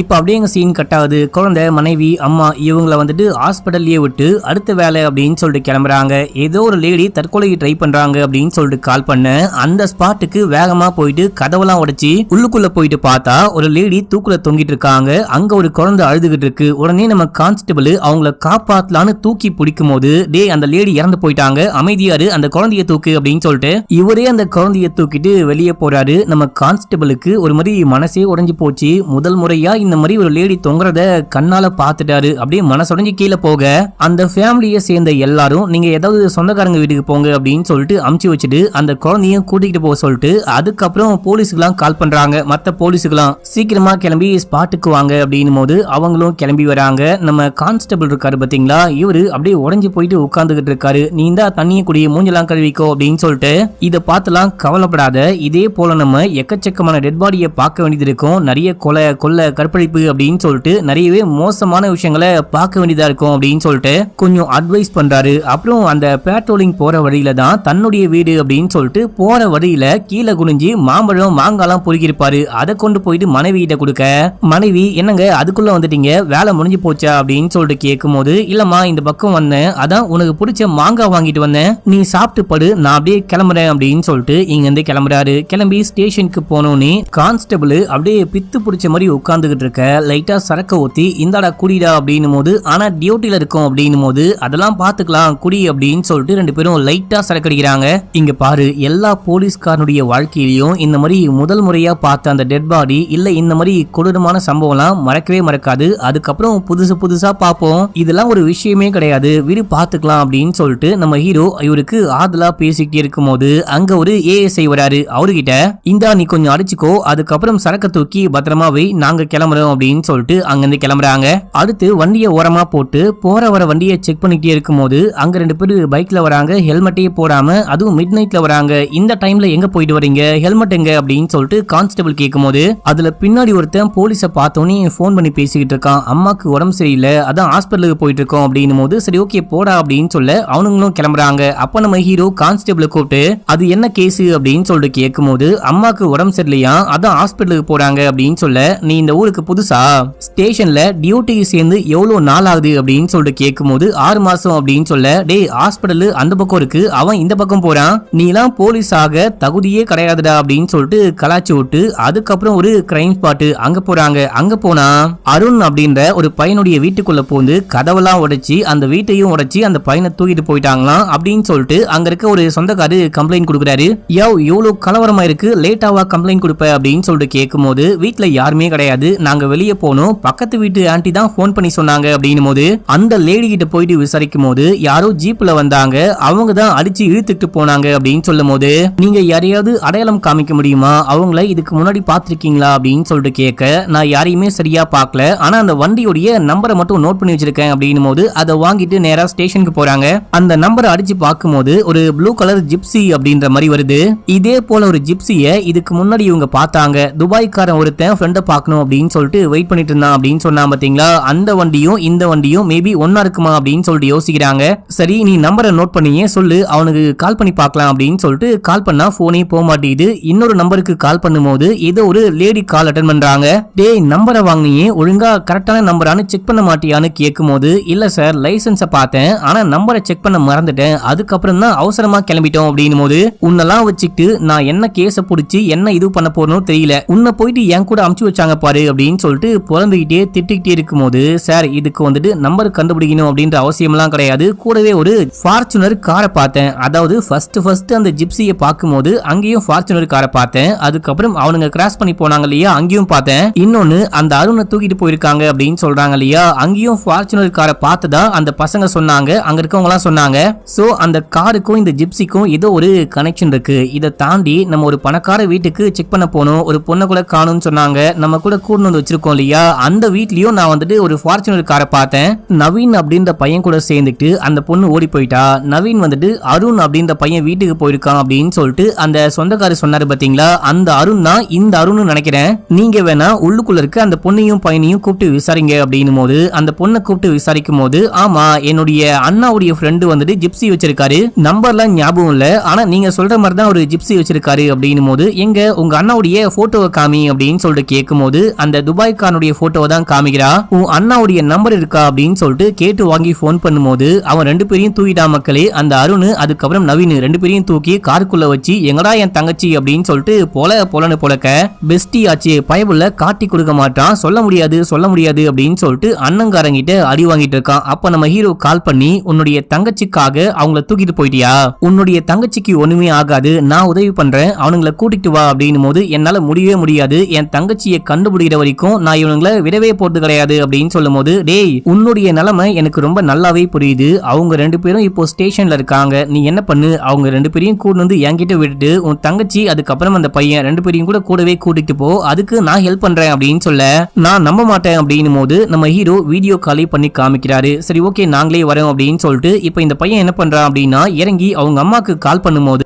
இப்ப அப்படியே எங்க சீன் கட் ஆகுது. குழந்தை, மனைவி, அம்மா இவங்களை வந்துட்டு ஹாஸ்பிட்டல்லயே விட்டு அடுத்த வேலை அப்படின்னு சொல்லிட்டு கிளம்புறாங்க. ஏதோ ஒரு லேடி தற்கொலைக்கு ட்ரை பண்றாங்க அப்படின்னு சொல்லிட்டு கால் பண்ண அந்த ஸ்பாட்டுக்கு வேகமா போயிட்டு கதவெல்லாம் உடைச்சி உள்ளுக்குள்ள போயிட்டு பார்த்தா ஒரு லேடி தூக்குல தொங்கிட்டு இருக்காங்க. அங்க ஒரு குழந்தை அழுதுகிட்டு இருக்கு. உடனே நம்ம கான்ஸ்டபிள் அவங்கள காப்பாத்தலான்னு தூக்கி பிடிக்கும் போது, டே அந்த லேடி இறந்து போயிட்டாங்க, அமைதியாரு, அந்த குழந்தைய தூக்கு அப்படின்னு சொல்லிட்டு இவரே அந்த குழந்தைய தூக்கிட்டு வெளியே போறாரு. நம்ம கான்ஸ்டபிளுக்கு ஒரு மாதிரி மனசே உடைஞ்சு போச்சு. முதல் முறையா இந்த மாதிரி ஒரு லேடி தொங்குறத கண்ணால பாத்துட்டாரு. அப்படியே மனசுடைஞ்சு கீழே போக அந்த ஃபேமிலியை சேர்ந்த எல்லாரும் நீங்க ஏதாவது சொந்தக்காரங்க வீட்டுக்கு போங்க அப்படின்னு சொல்லிட்டு அமுச்சு வச்சுட்டு அந்த குழந்தையும் கூட்டிகிட்டு போக சொல்லிட்டு அதுக்கப்புறம் போலீஸுக்கெல்லாம் கால் பண்றாங்க. மத்த போலீஸுக்கெல்லாம் சீக்கிரமா கிளம்பி ஸ்பாட்டுக்கு வாங்க அப்படின்னும் போது அவங்களும் கிளம்பி வராங்க. நம்ம கான்ஸ்டபிள் இருக்காரு பாத்தீங்களா, இவரு அப்படியே உடஞ்சு போயிட்டு உட்கார்ந்துகிட்டு இருக்காரு. நீ இந்த தண்ணியை குடிய மூஞ்செல்லாம் கழுவிக்கோ அப்படின்னு சொல்லிட்டு இதை பார்த்துலாம் கவலைப்படாத, இதே போல நம்ம எக்கச்சக்கமான டெட் பாடியை பார்க்க வேண்டியது இருக்கும், நிறைய கொலை கொள்ளை கற்பழிப்பு அப்படின்னு சொல்லிட்டு நிறையவே மோசமான விஷயங்களை பார்க்க வேண்டியதா இருக்கும் அப்படின்னு சொல்லிட்டு கொஞ்சம் அட்வைஸ் பண்றாரு. அப்புறம் அந்த பேட்ரோலிங் போற வழியில தான் தன்னுடைய வீடு அப்படின்னு சொல்லிட்டு போற வழியில கீழே குனிஞ்சு மாம்பழம் மாங்காலாம் பொறுக்கிருப்பாரு. அதை கொண்டு போயிட்டு மனைவி கிட்ட கொடுக்க, மனைவி என்னங்க அதுக்குள்ள வந்துட்டீங்க, வேலை முடிஞ்சு போச்சா அப்படின்னு சொல்லிட்டு கேட்கும் போது, இல்லம்மா இந்த பக்கம் வந்தேன், அதான் உனக்கு பிடிச்ச மாங்காய் வாங்கிட்டு வந்தேன், நீ சாப்பிட்டு படு, நான் அப்படியே கிளம்புறேன் அப்படின்னு சொல்லிட்டு இங்க இருந்து கிளம்புறாரு. கிளம்பி ஸ்டேஷனுக்கு போனோன்னு கான்ஸ்டபிள் அப்படியே பித்து பிடிச்ச மாதிரி உட்கார்ந்துகிட்டு இருக்க, லைட்டா சரக்க ஊத்தி இந்தாடா குடிடா அப்படின்னு போது, ஆனா டியூட்டில இருக்கும் அப்படின்னு போது அதெல்லாம் பாத்துக்கலாம் குடி அப்படின்னு சொல்லிட்டு ரெண்டு பேரும் லைட்டா சரக்கு அடிக்கிறாங்க. இங்க பாரு, எல்லா போலீஸ்காரனுடைய வாழ்க்கையிலையும் இந்த மாதிரி முதல் முறையா பார்த்த அந்த டெட் பாடி இல்ல இந்த மாதிரி கொடூரமான சம்பவம்லாம் மறக்கவே மறக்காது. அதுக்கப்புறம் புதுசா பார்ப்போம், இதெல்லாம் ஒரு விஷயமே கிடையாது, வீடு பாத்துக்கலாம் அப்படின்னு சொல்லிட்டு நம்ம ஹீரோ இவருக்கு ஆதலா பேசிக்கிட்டே இருக்கும் போது அங்க ஒரு ஏஎஸ்ஐ வராரு. அவர்கிட்ட இந்தா நீ கொஞ்சம் அடிச்சுக்கோ, அதுக்கப்புறம் சரக்க தூக்கி பத்திரமா வை, நாங்க கிளம்புறோம் அப்படின்னு சொல்லிட்டு அங்கிருந்து கிளம்புறாங்க. அடுத்து வண்டியை ஓரமா போட்டு போற வர வண்டியை செக் பண்ணிட்டே இருக்கும் போது அங்க ரெண்டு பேரு பைக்ல வராங்க, ஹெல்மெட்டையே போடாம, அதுவும் மிட் நைட்ல வராங்க. இந்த டைம்ல எங்க போயிட்டு வரீங்க, ஹெல்மெட் எங்க அப்படின்னு சொல்லிட்டு கான்ஸ்டபிள் கேட்கும் போது அதுல பின்னாடி ஒருத்தன் போலீஸ பார்த்தோன்னே போன் பண்ணி பேசிக்கிட்டு இருக்கான். அம்மாக்கு உடம்பு சரியில்லை, அதான் ஹாஸ்பிட்டலுக்கு போயிட்டு இருக்கோம் அப்படின்னும் போது சரி ஓகே போடா அப்படின்னு சொல்ல அவனுங்களும் கிளம்புறாங்க. அப்ப நம்ம ஹீரோ கான்ஸ்டபிள் கூப்பிட்டு அது என்ன கேஸ் அப்படின்னு சொல்லிட்டு கேட்கும் போது, அம்மாக்கு உடம்பு சரியில்லையா, அதான் ஹாஸ்பிட்டலுக்கு போறாங்க அப்படின்னு சொல்ல, நீ இந்த ஊருக்கு புதுசா, ஸ்டேஷன்ல டியூட்டிக்கு சேர்ந்து எவ்வளவு நாள் ஆகுது அப்படின்னு சொல்லிட்டு கேட்கும் போது 6 மாசம் அப்படின்னு சொல்ல, டே ஹாஸ்பிட்டல் அந்த பக்கம் இருக்கு, அவன் இந்த பக்கம் போறான், நீ எல்லாம் போலீஸ் ஆக தகுதியே கிடையாதுடா அப்படின்னு சொல்லிட்டு கலாச்சி விட்டு அதுக்கப்புறம் ஒரு கிரைம் ஸ்பாட் அங்க போறாங்க. அங்க போனா அருண் அப்படின்ற ஒரு பையனுடைய வீட்டுக்குள்ள போந்து கதவெல்லாம் உடைச்சி அந்த வீட்டையும் உடைச்சி அந்த பையனை தூக்கிட்டு போயிட்டாங்களாம் அப்படின்னு சொல்லிட்டு அங்க இருக்க ஒரு சொந்தக்காரு கம்ப்ளைண்ட் கொடுக்குறாரு. எவ்வளவு கலவரமா இருக்கு, லேட்டாவா கம்ப்ளைண்ட் கொடுப்ப அப்படின்னு சொல்லிட்டு கேட்கும் போது, வீட்டுல யாருமே கிடையாது, நாங்க வெளியே போனோம், பக்கத்து வீட்டு ஆண்டி தான் போன் பண்ணி சொன்னாங்க அப்படின்னும் போது அந்த லேடி கிட்ட போயிட்டு விசாரிக்கும் போது யாரோ ஜீப்ல வந்தாங்க, அவங்க தான் அடிச்சு இழுத்துட்டு போனாங்க அப்படின்னு சொல்லும் போது, நீங்க யாரையாவது அடையாளம் காமிக்க முடியுமா, அவங்கள இதுக்கு முன்னாடி பாத்திருக்கீங்களா அப்படின்னு சொல்லிட்டு கேட்க, நான் யாரையுமே சரியா பார்க்கல, ஆனா அந்த வண்டியோடைய நம்பரை மட்டும் நோட் பண்ணி வச்சிருக்கேன் அப்படின்னும் போது அதை வாங்கிட்டு நேரா ஸ்டேஷனுக்கு போறாங்க. அந்த நம்பரை அடிச்சு பார்க்கும்போது ஒரு ப்ளூ கலர் ஜிப்சி அப்படின்ற மாதிரி வருது. இதே போல ஒரு ஜிப்சியை இதுக்கு முன்னாடி இவங்க பார்த்தாங்க. துபாய்க்காரன் ஒருத்தன் ஃப்ரெண்டை பார்க்கணும் அப்படின்னு சொல்லிட்டு வெயிட் பண்ணிட்டு இருந்தான் அப்படின்னு சொன்னா பாத்தீங்களா, அந்த வண்டியும் இந்த வண்டியும் மேபி ஒன்னா இருக்குமா அப்படின்னு சொல்லிட்டு யோசிக்கிறாங்க. சரி நீ நம்பரை நோட் பண்ணியே சொல்லு, அவனுக்கு கால் பண்ணி பார்க்கலாம் அப்படின்னு சொல்லிட்டு கால் பண்ணா போனே போக மாட்டேங்குது. இன்னொரு நம்பருக்கு கால் பண்ணும்போது ஏதோ ஒரு லேடி கால் அட்டன் பண்றாங்க. டேய் நம்பரை வாங்கினியே ஒழுங்கா கரெக்டான நம்பரானு செக் பண்ண மாட்டியான்னு கேட்கும் போது, இல்ல சார் லைசன்ஸை பார்த்தேன், ஆனா நம்பரை செக் பண்ண மறந்துட்டேன், அதுக்கப்புறம் தான் அவசரமா கிளம்பிட்டோம் அப்படின்னும் போது, உன்னெல்லாம் வச்சுக்கிட்டு நான் என்ன கேஸ புடிச்சு என்ன இது பண்ண போறனோ தெரியல, உன்னை போயிட்டு என் கூட அமுச்சு வச்சாங்க பாரு அப்படின்னு சொல்லிட்டு புலந்துகிட்டே திட்டிக்கிட்டே இருக்கும் போது, சார் இதுக்கு வந்துட்டு நம்பர் கண்டுபிடிக்கணும் அப்படின்ற அவசியம் எல்லாம் கிடையாது, கூடவே ஒரு ஃபார்ச்சுனர் காரை பார்த்தேன், அதாவது ஃபர்ஸ்ட் அந்த ஜிப்சியை பார்க்கும்போது அங்கேயும் ஃபார்ச்சுனர் காரை பார்த்தேன், அதுக்கப்புறம் அவனுங்க கிராஸ் பண்ணி போனாங்க இல்லையா அங்கேயும் பார்த்தேன், இன்னொன்னு அந்த அருணை தூக்கிட்டு போயிருக்காங்க அப்படின்னு சொல்றாங்க இல்லையா அங்கேயும் ஃபார்ச்சுனர் காரை பார்த்ததா அந்த பசங்க சொன்னாங்க, அங்க இருக்கவங்க எல்லாம் சொன்னாங்க. சோ அந்த காருக்கும் இந்த ஜிப்சிக்கும் ஏதோ ஒரு கனெக்ஷன் இருக்கு. இதை தாண்டி நம்ம ஒரு பணக்கார வீட்டுக்கு செக் பண்ண போனோம், ஒரு பொண்ணை கூட காணும்னு சொன்னாங்க, நம்ம கூட கூட்டு வந்து வச்சிருக்கோம் இல்லையா, அந்த வீட்லயும் நான் வந்துட்டு ஒரு ஃபார்ச்சுனர் காரை பார்த்தேன், நவீன் அப்படின்ற பையன் கூட சேர்ந்துட்டு அந்த பொண்ணு ஓடி போயிட்டா, நவீன் வந்துட்டு அருண் அப்படின்ற பையன் வீட்டுக்கு போயிருக்கான் அப்படின்னு சொல்லிட்டு அந்த சொந்தக்காரர் சொன்னாரு பாத்தீங்களா, அந்த அருண் தான் இந்த அருண் நினைக்கிறேன், நீங்க வேணா உள்ளுக்குள்ள இருக்க அந்த பொண்ணையும் பையனையும் கூப்பிட்டு விசாரிங்க அப்படின்னும் போது அந்த பொண்ணை கூப்பிட்டு விசாரிக்கும் போது, ஆமா என்னுடைய அண்ணாவுடைய ஃப்ரெண்டு வந்துட்டு ஜிப்சி வச்சிருக்காரு, நம்பர்லாம் ஞாபகம் இல்ல, ஆனா நீங்க சொல்ற மாதிரி தான் ஒரு ஜிப்சி வச்சிருக்காரு அப்படின்னும் போது, எங்க உங்க அண்ணாவுடைய போட்டோவை காமி அப்படின்னு சொல்லிட்டு கேட்கும் போது அந்த துபாய்க்காரனுடைய போட்டோவை தான் காமிக்கிறா. உன் அண்ணாவுடைய நம்பர் இருக்கா அப்படின்னு சொல்லிட்டு கேட்டு வாங்கி போன் பண்ணும்போது அவன் 2 பேரையும் தூக்கிட்டா மக்களே. அந்த அருண் அதுக்கப்புறம் நவீன் 2 பேரையும் தூக்கி காருக்குள்ள வச்சு எங்கடா என் தங்கச்சி அப்படின்னு சொல்லிட்டு போலன்னு பொழக்க பெஸ்டி ஆச்சு பயபுள்ள காட்டி கொடுக்க மாட்டான். சொல்ல முடியாது அப்படின்னு சொல்லிட்டு அண்ணங்காரங்கிட்ட அடி வாங்கிட்டு இருக்கான். அப்ப நம்ம ஹீரோ கால் பண்ணி உன்னுடைய தங்கச்சிக்காக அவங்கள தூக்கிட்டு போயிட்டியா, உன்னுடைய தங்கச்சிக்கு ஒண்ணுமே ஆகாது, நான் உதவி பண்றேன், அவனுங்களை கூட்டிட்டு வா அப்படின்னு போது என்னால முடியவே முடியாது, என் தங்கச்சியை கண்டுபிடிக்கிற வரைக்கும் நான் இவனுங்களை விடவே போறது கிடையாது அப்படின்னு சொல்லும் போது டேய் உன்னுடைய நிலைமை எனக்கு ரொம்ப நல்லாவே புரியுது. அவங்க 2 பேரும் இப்போ ஸ்டேஷன்ல இருக்காங்க. நீ என்ன பண்ணு, அவங்க 2 பேரையும் கூட்டு வந்து என்கிட்ட விட்டுட்டு உன் தங்கச்சி அதுக்கப்புறம் அந்த பையன் 2 பேரையும் கூடவே கூட்டிட்டு போ, அதுக்கு நான் ஹெல்ப் பண்றேன் அப்படின்னு சொல்ல நான் நம்ப மாட்டேன் அப்படின்னும் போது நம்ம ஹீரோ வீடியோ கால் பண்ணி காமிக்கிறாரு. சரி ஓகே நாங்களே வரோம் அப்படின்னு சொல்லிட்டு இப்போ இந்த பையன் என்ன பண்றான் அப்படின்னா இறங்கி அவங்க அம்மாக்கு கால் பண்ணும்போது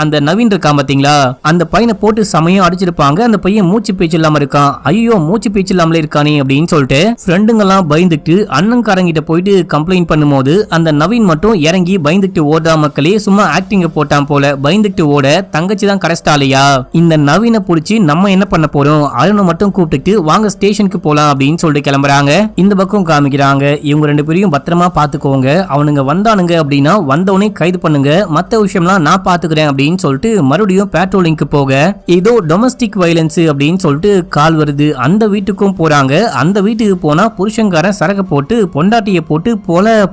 அந்த நவீன் இருக்கான் பாத்தீங்களா, அந்த பையனை போட்டு சமயம் அடிச்சிருப்பாங்க. அந்த பையன் மூச்சு பேச்சு இல்லாம இருக்கான். ஐயோ மூச்சு பேச்சு இல்லாமலே இருக்கானே அப்படின்னு சொல்லிட்டு ஃப்ரெண்டுங்கெல்லாம் பயந்துட்டு அண்ணன்காரங்கிட்ட போயிட்டு கம்ப்ளைண்ட் பண்ணும்போது அந்த நவீன் மட்டும் இறங்கி பயந்துட்டு ஓடா மக்களே. சும்மா ஆக்டிங்க போட்டான் போல, பயந்துட்டு ஓட தங்கச்சி தான் கடைஸ்டாலையா. இந்த நவீனை புடிச்சு நம்ம என்ன பண்ண போறோம், அருணை மட்டும் கூப்பிட்டு வாங்க ஸ்டேஷனுக்கு போலாம் அப்படின்னு சொல்லிட்டு கிளம்புறாங்க. இந்த பக்கம் காமிக்கிறாங்க இவங்க 2 பேரையும் பத்திரமா பாத்துக்கோங்க, அவனுங்க வந்தானுங்க அப்படின்னா வந்தவனே கைது பண்ணுங்க, மத்த விஷயம்லாம் நான் பாத்துக்கிறேன் அப்படின்னு சொல்லிட்டு மறுபடியும் பேட்ரோலிங்க்கு போக ஏதோ டொமஸ்டிக் வயலன்ஸ் அப்படின்னு சொல்லிட்டு கால் வருது. அந்த வீட்டுக்கும் போறாங்க. அந்த வீட்டுக்கு போனா புருஷங்காரன் சரக போட்டு பொண்டாட்டிய போட்டு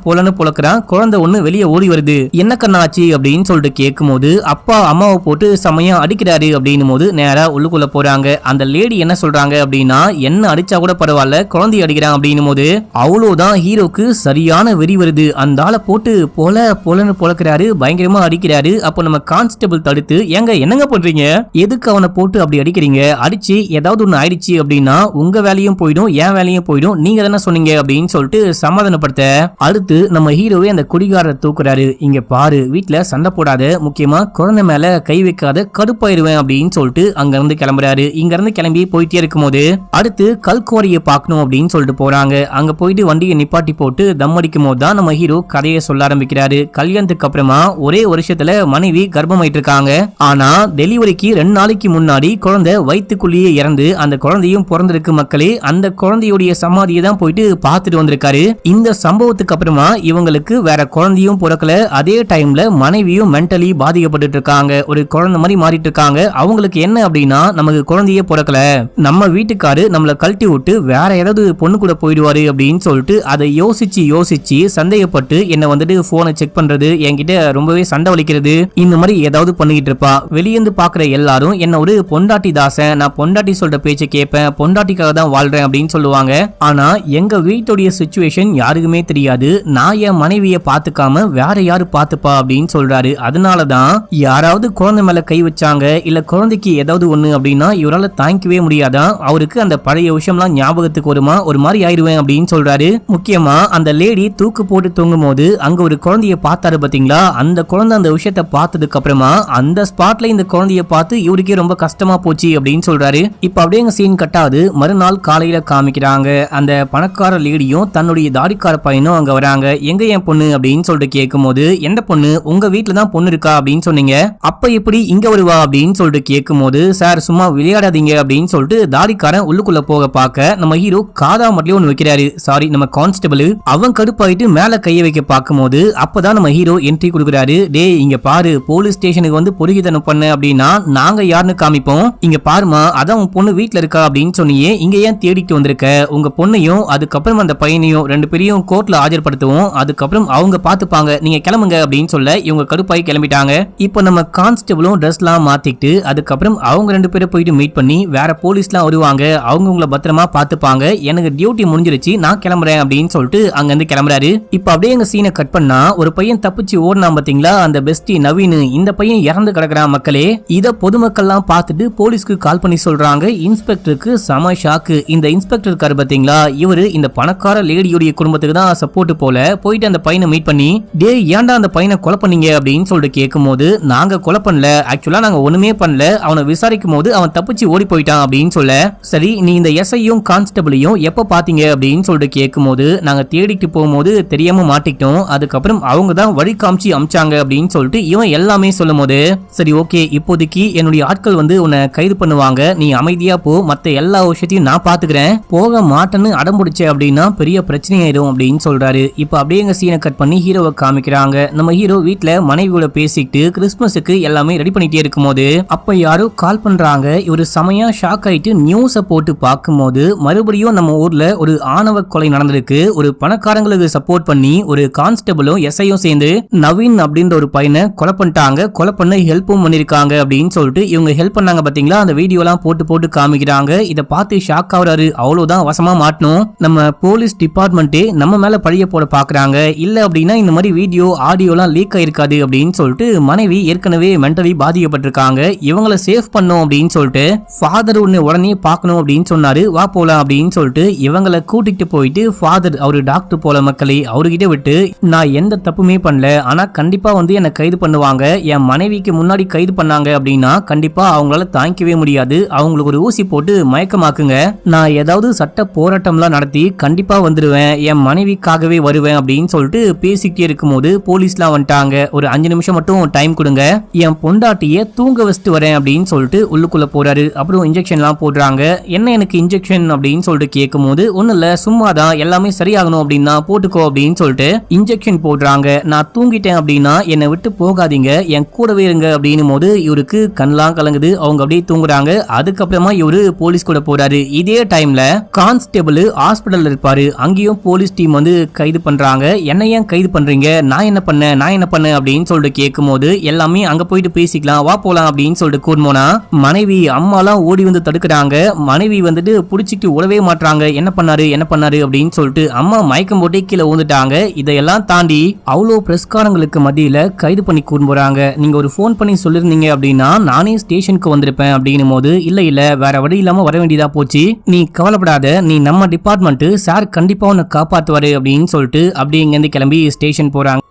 போலன்னு பொழக்கிறான். குழந்தை ஒண்ணு வெளியே ஓடி வருது. என்ன கண்ணாச்சு அப்படின்னு சொல்லிட்டு கேட்கும் போது அப்பா அம்மாவை போட்டு சமயம் அடிக்கிறாரு அப்படின்னும் போது நேரா உள்ளுக்குள்ள போறாங்க. அந்த லேடி என்ன சொல்றாங்க அப்படின்னா என்ன அடிச்சா கூட பரவாயில்ல, குழந்தை அடிக்கிறான் அப்படின்னும் போது அவ்வளவுதான் ஹீரோக்கு சரியான வெறி வருது. அந்த ஆளை போட்டு போலன்னு பொழக்கிறாரு, பயங்கரமா அடிக்கிறாரு. அப்போ நம்ம கான்ஸ்டபிள் தடுத்து ஏங்க என்னங்க பண்றீங்க, எதுக்கு அவனை போட்டு அப்படி அடிக்கிறீங்க, அடிச்சு ஏதாவது ஒண்ணு ஆயிடுச்சு அப்படின்னா உங்க வேலையும் போயிடும் என் வேலையும் போயிடும், நீங்க தானே சொன்னீங்க அப்படின்னு சொல்லிட்டு சமாதானப்படுத்த அடுத்து நம்ம ஹீரோவே அந்த குடிகாரரை தூக்குறாரு. இங்க பாரு வீட்டுல சண்டை போடாத, முக்கியமா குழந்தை மேல கை வைக்காத, கடுப்பாயிருவேன் அப்படின்னு சொல்லிட்டு அங்க இருந்து கிளம்புறாரு. இங்க இருந்து கிளம்பி போயிட்டே இருக்கும் போது அடுத்து கல்குவாரியை பார்க்கணும் அப்படின்னு சொல்லிட்டு போறாங்க. அங்க போயிட்டு வண்டியை நிப்பாட்டி போட்டு தம் அடிக்கும் போது தான் நம்ம ஹீரோ கதையை சொல்ல ஆரம்பிக்கிறாரு. கல்யாணத்துக்கு அப்புறமா ஒரே வருஷத்துல மனைவி கர்ப்பமாயிட்டு இருக்காங்க. ஆனா டெலிவரிக்கு 2 நாளைக்கு முன்னாடி குழந்தை வயிற்றுக்குள்ளேயே இறந்து அந்த குழந்தையும் பிறந்திருக்கு மக்களே. அந்த குழந்தையுடைய சமாதியை தான் போயிட்டு பார்த்துட்டு வந்திருக்காரு. இந்த சம்பவத்துக்கு அப்புறமா இவங்களுக்கு வேற குழந்தையும் பிறக்கல. அதே டைம்ல மனைவியும் மென்டலி பாதிக்கப்பட்டு இருக்காங்க. ஒரு குழந்தை மாதிரி மாறிட்டு இருக்காங்க. அவங்களுக்கு என்ன அப்படின்னா நமக்கு குழந்தையே பிறக்கல, நம்ம வீட்டுக்காரு நம்மளை கழட்டி விட்டு வேற ஏதாவது பொண்ணு கூட போயிடுவாரு அப்படின்னு சொல்லிட்டு அதை யோசிச்சு சந்தேகப்பட்டு என்ன வந்துட்டு போனை செக் பண்றது, என்கிட்ட ரொம்பவே சண்டை வலிக்கிறது, இந்த மாதிரி ஏதாவது பண்ணிக்கிட்டு இருப்பா. வெளியேந்து பாக்குற எல்லாரும் என்ன ஒரு பொண்டாட்டி தாசன், நான் பொண்டாட்டி சொல்ற பேச்சை கேட்பேன், பொண்டாட்டிக்காக தான் வாழ்றேன் அப்படின்னு சொல்லுவாங்க. ஆனா எங்க வீட்டுடைய சிச்சுவேஷன் யாருக்குமே தெரியாது, நான் என் மனைவியை பாத்துக்காம வேற யாரு பாத்துப்பா அப்படின்னு சொல்றாரு. அதனாலதான் யாராவது குழந்தை மேல கை வச்சாங்க இல்ல குழந்தைக்கு ஏதாவது ஒண்ணு அப்படின்னா இவரால தாங்கிக்கவே முடியாதான், அவருக்கு அந்த பழைய விஷயம்லாம் ஞாபகத்துக்கு வருமா, ஒரு மாதிரி ஆயிடுவேன் அப்படின்னு சொல்றாரு. முக்கியமா அந்த லேடி தூக்கு போட்டு தூங்கும் போது அங்க ஒரு குழந்தைய பார்த்தாரு பாத்தீங்களா, அந்த குழந்தை அந்த விஷயத்த பார்த்ததுக்கு அப்புறமா அந்த ஸ்பாட்ல இந்த குழந்தைய பார்த்து இவருக்கே ரொம்ப கஷ்டமா போச்சு அப்படின்னு சொல்றாரு. இப்ப அப்படியே சீன் கட்டாது. மறுநாள் காலையில காமிக்கிறாங்க. அந்த பணக்கார லேடியும் தன்னுடைய தாடிக்கார பையனும் அங்க வராங்க. எங்க என் பொண்ணு அப்படின்னு சொல்லிட்டு கேட்கும் போது எந்த பொண்ணு, உங்க வீட்டுல தான் பொண்ணு இருக்கா அப்படின்னு சொன்னீங்க, அப்ப எப்படி இங்க வருவா அப்படின்னு சொல்லிட்டு கேட்கும் போது சார் சும்மா விளையாடாதீங்க அப்படின்னு சொல்லிட்டு தாடிக்காரன் உள்ளுக்குள்ள போக பார்க்க நம்ம ஹீரோ காதா மட்டும் ஒண்ணு வைக்கிறாரு. சாரி நம்ம கான்ஸ்டபிள் அவன் கடுப்பாயிட்டு மேல கைய வைக்க பார்க்கும் போது அப்பதான் நம்ம ஹீரோ என்ட்ரி கொடுக்குறாரு. டே இங்க பாரு, போலீஸ் ஸ்டேஷனுக்கு வந்து பொறுகிதனம் பண்ண அப்படின்னா நாங்க யாருன்னு காமிப்போம், இங்க பாருமா அதான் உன் பொண்ணு வீட்டுல இருக்கா அப்படின்னு சொன்னியே, இங்க ஏன் தேடிட்டு வந்திருக்க, உங்க பொண்ணையும் அதுக்கப்புறம் அந்த பையனையும் 2 பேரையும் கோர்ட்ல ஆஜர்படுத்துவோம், அதுக்கப்புறம் அவங்க பாத்துப்பாங்க, நீங்க கிளம்புங்க அப்படின்னு சொல்ல இவங்க கடுப்பாய் கிளம்பிட்டாங்க. இப்போ நம்ம கான்ஸ்டபிளும் ட்ரெஸ் எல்லாம் மாத்திட்டு அதுக்கப்புறம் அவங்க 2 பேரை போயிட்டு மீட் பண்ணி வேற போலீஸ்லாம் வருவாங்க, அவங்க உங்களை பத்திரமா பாத்துப்பாங்க, எனக்கு டியூட்டி முடிஞ்சிருச்சு நான் கிளம்புறேன் அப்படின்னு சொல்லிட்டு அங்க இருந்து கிளம்புறாரு. இப்ப அப்படியே எங்க சீனை கட் பண்ணா ஒரு பையன் தப்பிச்சு ஓடினா பாத்தீங்களா, அந்த பெஸ்டி நவீன், இந்த பையன் இறந்து கிடக்குறான் மக்களே. இத பொதுமக்கள்லாம் பார்த்துட்டு போலீஸ்க்கு கால் பண்ணி சொல்றாங்க. இன்ஸ்பெக்டருக்கு செம ஷாக்கு. இந்த இன்ஸ்பெக்டர் இருக்காரு பாத்தீங்களா, இவரு இந்த பணக்கார லேடியோடைய குடும்பத்துக்கு தான் சப்போர்ட் போல. போயிட்டு அந்த பையனை மீட் பண்ணி டே ஏன்டா அந்த பையனை கொலை பண்ணீங்க அப்படின்னு சொல்லிட்டு கேட்கும் போது நாங்க கொலை பண்ணல, ஆக்சுவலா நாங்க ஒண்ணுமே பண்ணல, அவனை விசாரிக்கும் போது அவன் தப்பிச்சு ஓடி போயிட்டான் அப்படின்னு சொல்ல, சரி நீ இந்த எஸ்ஐயும் கான்ஸ்டபிளையும் எப்ப பாத்தீங்க அப்படின்னு சொல்லிட்டு கேட்கும் போது நாங்க தேடிட்டு போகும்போது தெரியாம மாட்டிக்கிட்டோம், அதுக்கப்புறம் அவங்க தான் வழி காமிச்சு அமிச்சாங்க அப்படின்னு சொல்லிட்டு இவன் எல்லாமே சொல்லும் போது சரி ஓகே இப்போதைக்கு என்னுடைய ஆட்கள் வந்து உன்னை கைது பண்ணுவாங்க, நீ அமைதியா போ, மத்த எல்லா விஷயத்தையும் நான் பாத்துக்கிறேன், போக மாட்டேன்னு அடம்பிடிச்ச அப்படின்னா பெரிய பிரச்சனையாயிடும் அப்படின்னு சொல்றாரு. இப்ப அப்படியே எங்க சீனை கட் பண்ணி ஹீரோவை காமிக்கிறாங்க. நம்ம ஹீரோ வீட்டுல மனைவியோட பேசிக்கிட்டு கிறிஸ்துமஸுக்கு எல்லாமே ரெடி பண்ணிட்டே இருக்கும் போது அப்ப யாரோ கால் பண்றாங்க. இவரு செமையா ஷாக் ஆயிட்டு நியூஸ போட்டு பார்க்கும்போது மறுபடியும் நம்ம ஊர்ல ஒரு ஆணவ கொலை நடந்திருக்கு. ஒரு பணக்காரங்களுக்கு சப்போர்ட் பண்ணி ஒரு கான்ஸ்டபிளும் எஸ்ஐயும் சேர்ந்து நவீன் அப்படின்ற ஒரு பையனை கொலை பண்ணிட்டாங்க, கொலை பண்ண ஹெல்ப்பும் பண்ணிருக்காங்க அப்படின்னு சொல்லிட்டு இவங்க ஹெல்ப் பண்ணாங்க பாத்தீங்களா. அந்த வீடியோ எல்லாம் போட்டு காமிக்கிறாங்க. இத பார்த்து ஷாக் ஆகுறாரு. அவ்வளவுதான் வசமா மாட்டணும், நம்ம போலீஸ் டிபார்ட்மெண்ட்டே நம்ம மேல பழிய போட பாக்குறாங்க, இல்ல அப்படின்னா இந்த மாதிரி வீடியோ ஆடியோ எல்லாம் லீக் ஆயிருக்காது அப்படின்னு சொல்லிட்டு மனைவி ஏற்கனவே மென்டலி பாதிக்கப்பட்டிருக்காங்க, இவங்களை சேஃப் பண்ணும் அப்படின்னு சொல்லிட்டு ஃபாதர் உடனே பார்க்கணும் அப்படின்னு சொன்னாரு. வா போலாம் அப்படின்னு சொல்லிட்டு இவங்களை கூட்டிட்டு போயிட்டு ஃபாதர் அவரு டாக்டர் போல மக்களை அவர்கிட்ட விட்டு நான் எந்த தப்புமே பண்ணல, ஆனா கண்டிப்பா வந்து என்ன கைது பண்ணுவாங்க, என் மனைவிக்கு முன்னாடி கைது பண்ணாங்க அப்படின்னா கண்டிப்பா அவங்களால தாங்கிக்கவே முடியாது, அவங்களுக்கு ஒரு ஊசி போட்டு மயக்கமாக்குங்க, நான் ஏதாவது சட்ட போராட்டம்லாம் நடத்தி கண்டிப்பா வந்துடுவேன், என் மனைவிக்காகவே வருவேன் அப்படின்னு சொல்லிட்டு பேசிக்கிட்டே இருக்கும்போது போலீஸ்லாம் வந்துட்டாங்க. ஒரு 5 நிமிஷம் மட்டும் டைம் கொடுங்க, என் பொண்டாட்டிய தூங்க வச்சுட்டு வரேன் அப்படின்னு சொல்லிட்டு உள்ளுக்குள்ள போறாரு. அப்புறம் இன்ஜெக்ஷன்லாம் போடுறாங்க. என்ன எனக்கு இன்ஜெக்ஷன் அப்படின்னு சொல்லிட்டு கேட்கும் போது ஒண்ணு இல்ல சும்மாதான் எல்லாமே சரியாகணும் அப்படின்னா போட்டுக்கோ அப்படின்னு சொல்லிட்டு இன்ஜெக்ஷன் போடுறாங்க. நான் தூங்கிட்டேன் அப்படின்னா என்னை விட்டு போகாதீங்க, என் கூடவே இருங்க அப்படின்னும் போது இவருக்கு கண்ணெல்லாம் கலங்குது. அவங்க அப்படியே தூங்குறாங்க. அதுக்கப்புறமா இவரு போலீஸ் கூட போறாரு. இதே டைம்ல கான்ஸ்டபிள் ஹாஸ்பிடல்ல இருப்பாரு. அங்கேயும் போலீஸ் டீம் வந்து கைது பண்றாங்க. என்ன ஏன் கைது பண்றீங்க, நான் என்ன பண்ணேன் அப்படின்னு சொல்லிட்டு கேட்கும் போது எல்லாமே அங்க போயிட்டு பேசிக்கலாம், வா போலாம் அப்படின்னு சொல்லிட்டு கூர்மோனா மனைவி அம்மாலாம் ஓடி வந்து தடுக்கிறாங்க. மனைவி வந்துட்டு புடிச்சிட்டு உடவே மாட்டாங்க. என்ன பண்ணாரு அப்படின்னு சொல்லிட்டு அம்மா மயக்கம் போட்டே கீழே ஊந்துட்டாங்க. இதையெல்லாம் தாண்டி அவ்வளோ பிரஸ்காரங்களுக்கு மத்தியில கைது பண்ணி கூட்டு போறாங்க. நீங்க ஒரு போன் பண்ணி சொல்லிருந்தீங்க அப்படின்னா நானே ஸ்டேஷனுக்கு வந்திருப்பேன் அப்படின்னும் போது இல்ல வேற வழி இல்லாம வர வேண்டியதா போச்சு, நீ கவலைப்படாத, நீ நம்ம டிபார்ட்மெண்ட் சார் கண்டிப்பா உன்னை காப்பாத்துவாரு அப்படின்னு சொல்லிட்டு அப்படியே இங்க இருந்து கிளம்பி ஸ்டேஷன் போறாங்க.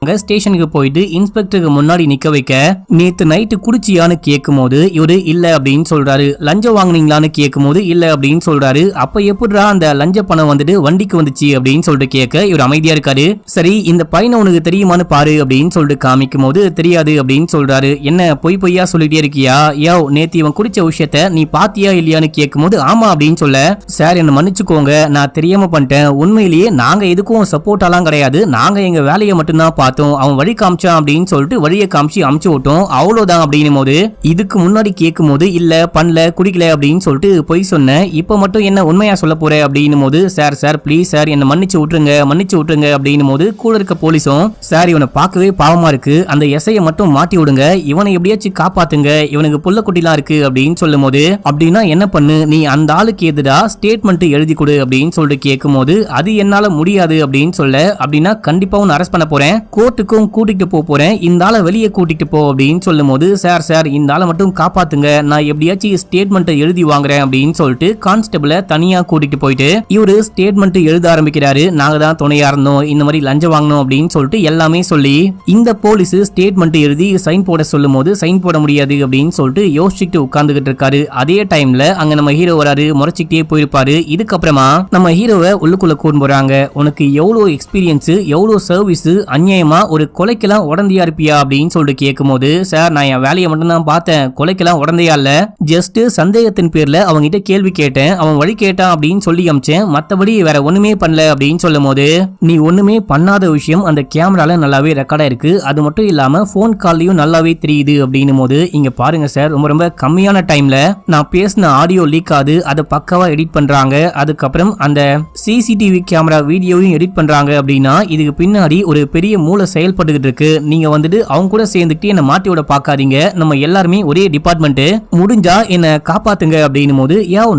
ஸ்டேஷனுக்கு போயிட்டு இன்ஸ்பெக்டருக்கு முன்னாடி நிக்க வைக்க நேத்து நைட்டு குடிச்சியான்னு கேட்கும் போது இவரு இல்ல அப்படின்னு சொல்றாரு. லஞ்சம் வாங்குனீங்களான்னு கேட்கும் போது இல்ல அப்படின்னு சொல்றாரு. அப்ப எப்படிடா அந்த லஞ்ச பணம் வந்துட்டு வண்டிக்கு வந்துச்சு அப்படின்னு சொல்லிட்டு கேட்க இவர் அமைதியா இருக்காரு. சரி இந்த பையனை உனக்கு தெரியுமான்னு பாரு அப்படின்னு சொல்லிட்டு காமிக்கும் போது தெரியாது அப்படின்னு சொல்றாரு. என்ன பொய்யா சொல்லிட்டே இருக்கியா, யோ நேத்து இவன் குடிச்ச விஷயத்த நீ பாத்தியா இல்லையான்னு கேட்கும் போது ஆமா அப்படின்னு சொல்ல, சார் என்ன மன்னிச்சுக்கோங்க, நான் தெரியாம பண்ணிட்டேன், உண்மையிலேயே நாங்க எதுக்கும் சப்போர்ட் எல்லாம் கிடையாது, நாங்க எங்க வேலையை மட்டும்தான் அவன் வழி காமிச்சான் அப்படின்னு சொல்லிட்டு வழியை காமிச்சு அமுச்சு விட்டோம், அவ்வளவுதான் அப்படின்னும் போது இதுக்கு முன்னாடி கேட்கும் போது இல்ல பண்ணல குடிக்கல அப்படின்னு சொல்லிட்டு பொய் சொன்னேன், இப்ப மட்டும் என்ன உண்மையா சொல்ல போற அப்படின்னும் போது சார் ப்ளீஸ் சார் என்ன மன்னிச்சு விட்டுருங்க அப்படின்னும் போது கூட இருக்க போலீஸும் சார் இவனை பார்க்கவே பாவமா இருக்கு, அந்த எஸ்ஐயை மட்டும் மாட்டி விடுங்க, இவனை எப்படியாச்சும் காப்பாத்துங்க, இவனுக்கு புள்ள குட்டிலாம் இருக்கு அப்படின்னு சொல்லும் போது அப்படின்னா என்ன பண்ணு, நீ அந்த ஆளுக்கு எதுடா ஸ்டேட்மெண்ட் எழுதி கொடு அப்படின்னு சொல்லிட்டு கேட்கும் போது அது என்னால முடியாது அப்படின்னு சொல்ல, அப்படின்னா கண்டிப்பா உன்னை அரெஸ்ட் பண்ண போறேன், கோர்ட்டுக்கும் கூட்டிட்டு போறேன், இந்த ஆளை வெளியே கூட்டிட்டு போ அப்படின்னு சொல்லும் போது சார் இந்த ஆளை மட்டும் காப்பாத்துங்க, நான் எப்படியாச்சும் ஸ்டேட்மெண்ட் எழுதி வாங்குறேன் அப்படின்னு சொல்லிட்டு கான்ஸ்டபிளை தனியா கூட்டிட்டு போயிட்டு இவரு ஸ்டேட்மெண்ட் எழுத ஆரம்பிக்கிறாரு. நாங்க தான் துணையா இருந்தோம், இந்த மாதிரி லஞ்சம் வாங்கணும் அப்படின்னு சொல்லிட்டு எல்லாமே சொல்லி இந்த போலீஸ் ஸ்டேட்மெண்ட் எழுதி சைன் போட சொல்லும் போது சைன் போட முடியாது அப்படின்னு சொல்லிட்டு யோசிச்சுட்டு உட்கார்ந்துகிட்டு இருக்காரு. அதே டைம்ல அங்க நம்ம ஹீரோ வராரு, முறைச்சிக்கிட்டே போயிருப்பாரு. இதுக்கப்புறமா நம்ம ஹீரோவை உள்ளுக்குள்ள கூட்டு போறாங்க. உனக்கு எவ்வளவு எக்ஸ்பீரியன்ஸ், எவ்வளவு சர்வீஸ், அநியாயமா ஒரு கொலைக்கெல்லாம் உடந்தையா இருப்பியா அப்படின்னு சொல்லிட்டு கேட்கும் போது சார் நான் என் வேலையை மட்டும் தான் பார்த்தேன், கொலைக்கெல்லாம் உடந்தையா இல்ல, ஜஸ்ட் சந்தேகத்தின் பேர்ல அவங்கிட்ட கேள்வி கேட்டேன், அவன் வழி கேட்டான் அப்படின்னு சொல்லி அமிச்சேன், மத்தபடி வேற ஒண்ணுமே பண்ணல அப்படின்னு சொல்லும் போது நீ ஒண்ணுமே பண்ணாத விஷயம் அந்த கேமரால நல்லாவே ரெக்கார்டா இருக்கு, அது மட்டும் இல்லாம போன் கால்லையும் நல்லாவே தெரியுது அப்படின்னும் போது இங்க பாருங்க சார் ரொம்ப கம்மியான டைம்ல நான் பேசின ஆடியோ லீக் ஆகுது, அதை பக்காவா எடிட் பண்றாங்க, அதுக்கப்புறம் அந்த சிசிடிவி கேமரா வீடியோவையும் எடிட் பண்றாங்க அப்படின்னா இதுக்கு பின்னாடி ஒரு பெரிய மூளை செயல்பட்டுகிட்டு இருக்கு, நீங்க வந்துட்டு அவங்க கூட சேர்ந்துட்டு என்ன மாட்டி விட பாக்காதீங்க, நம்ம எல்லாருமே ஒரே டிபார்ட்மெண்ட், முடிஞ்சா என்ன காப்பாத்துங்க அப்படின்னும் போது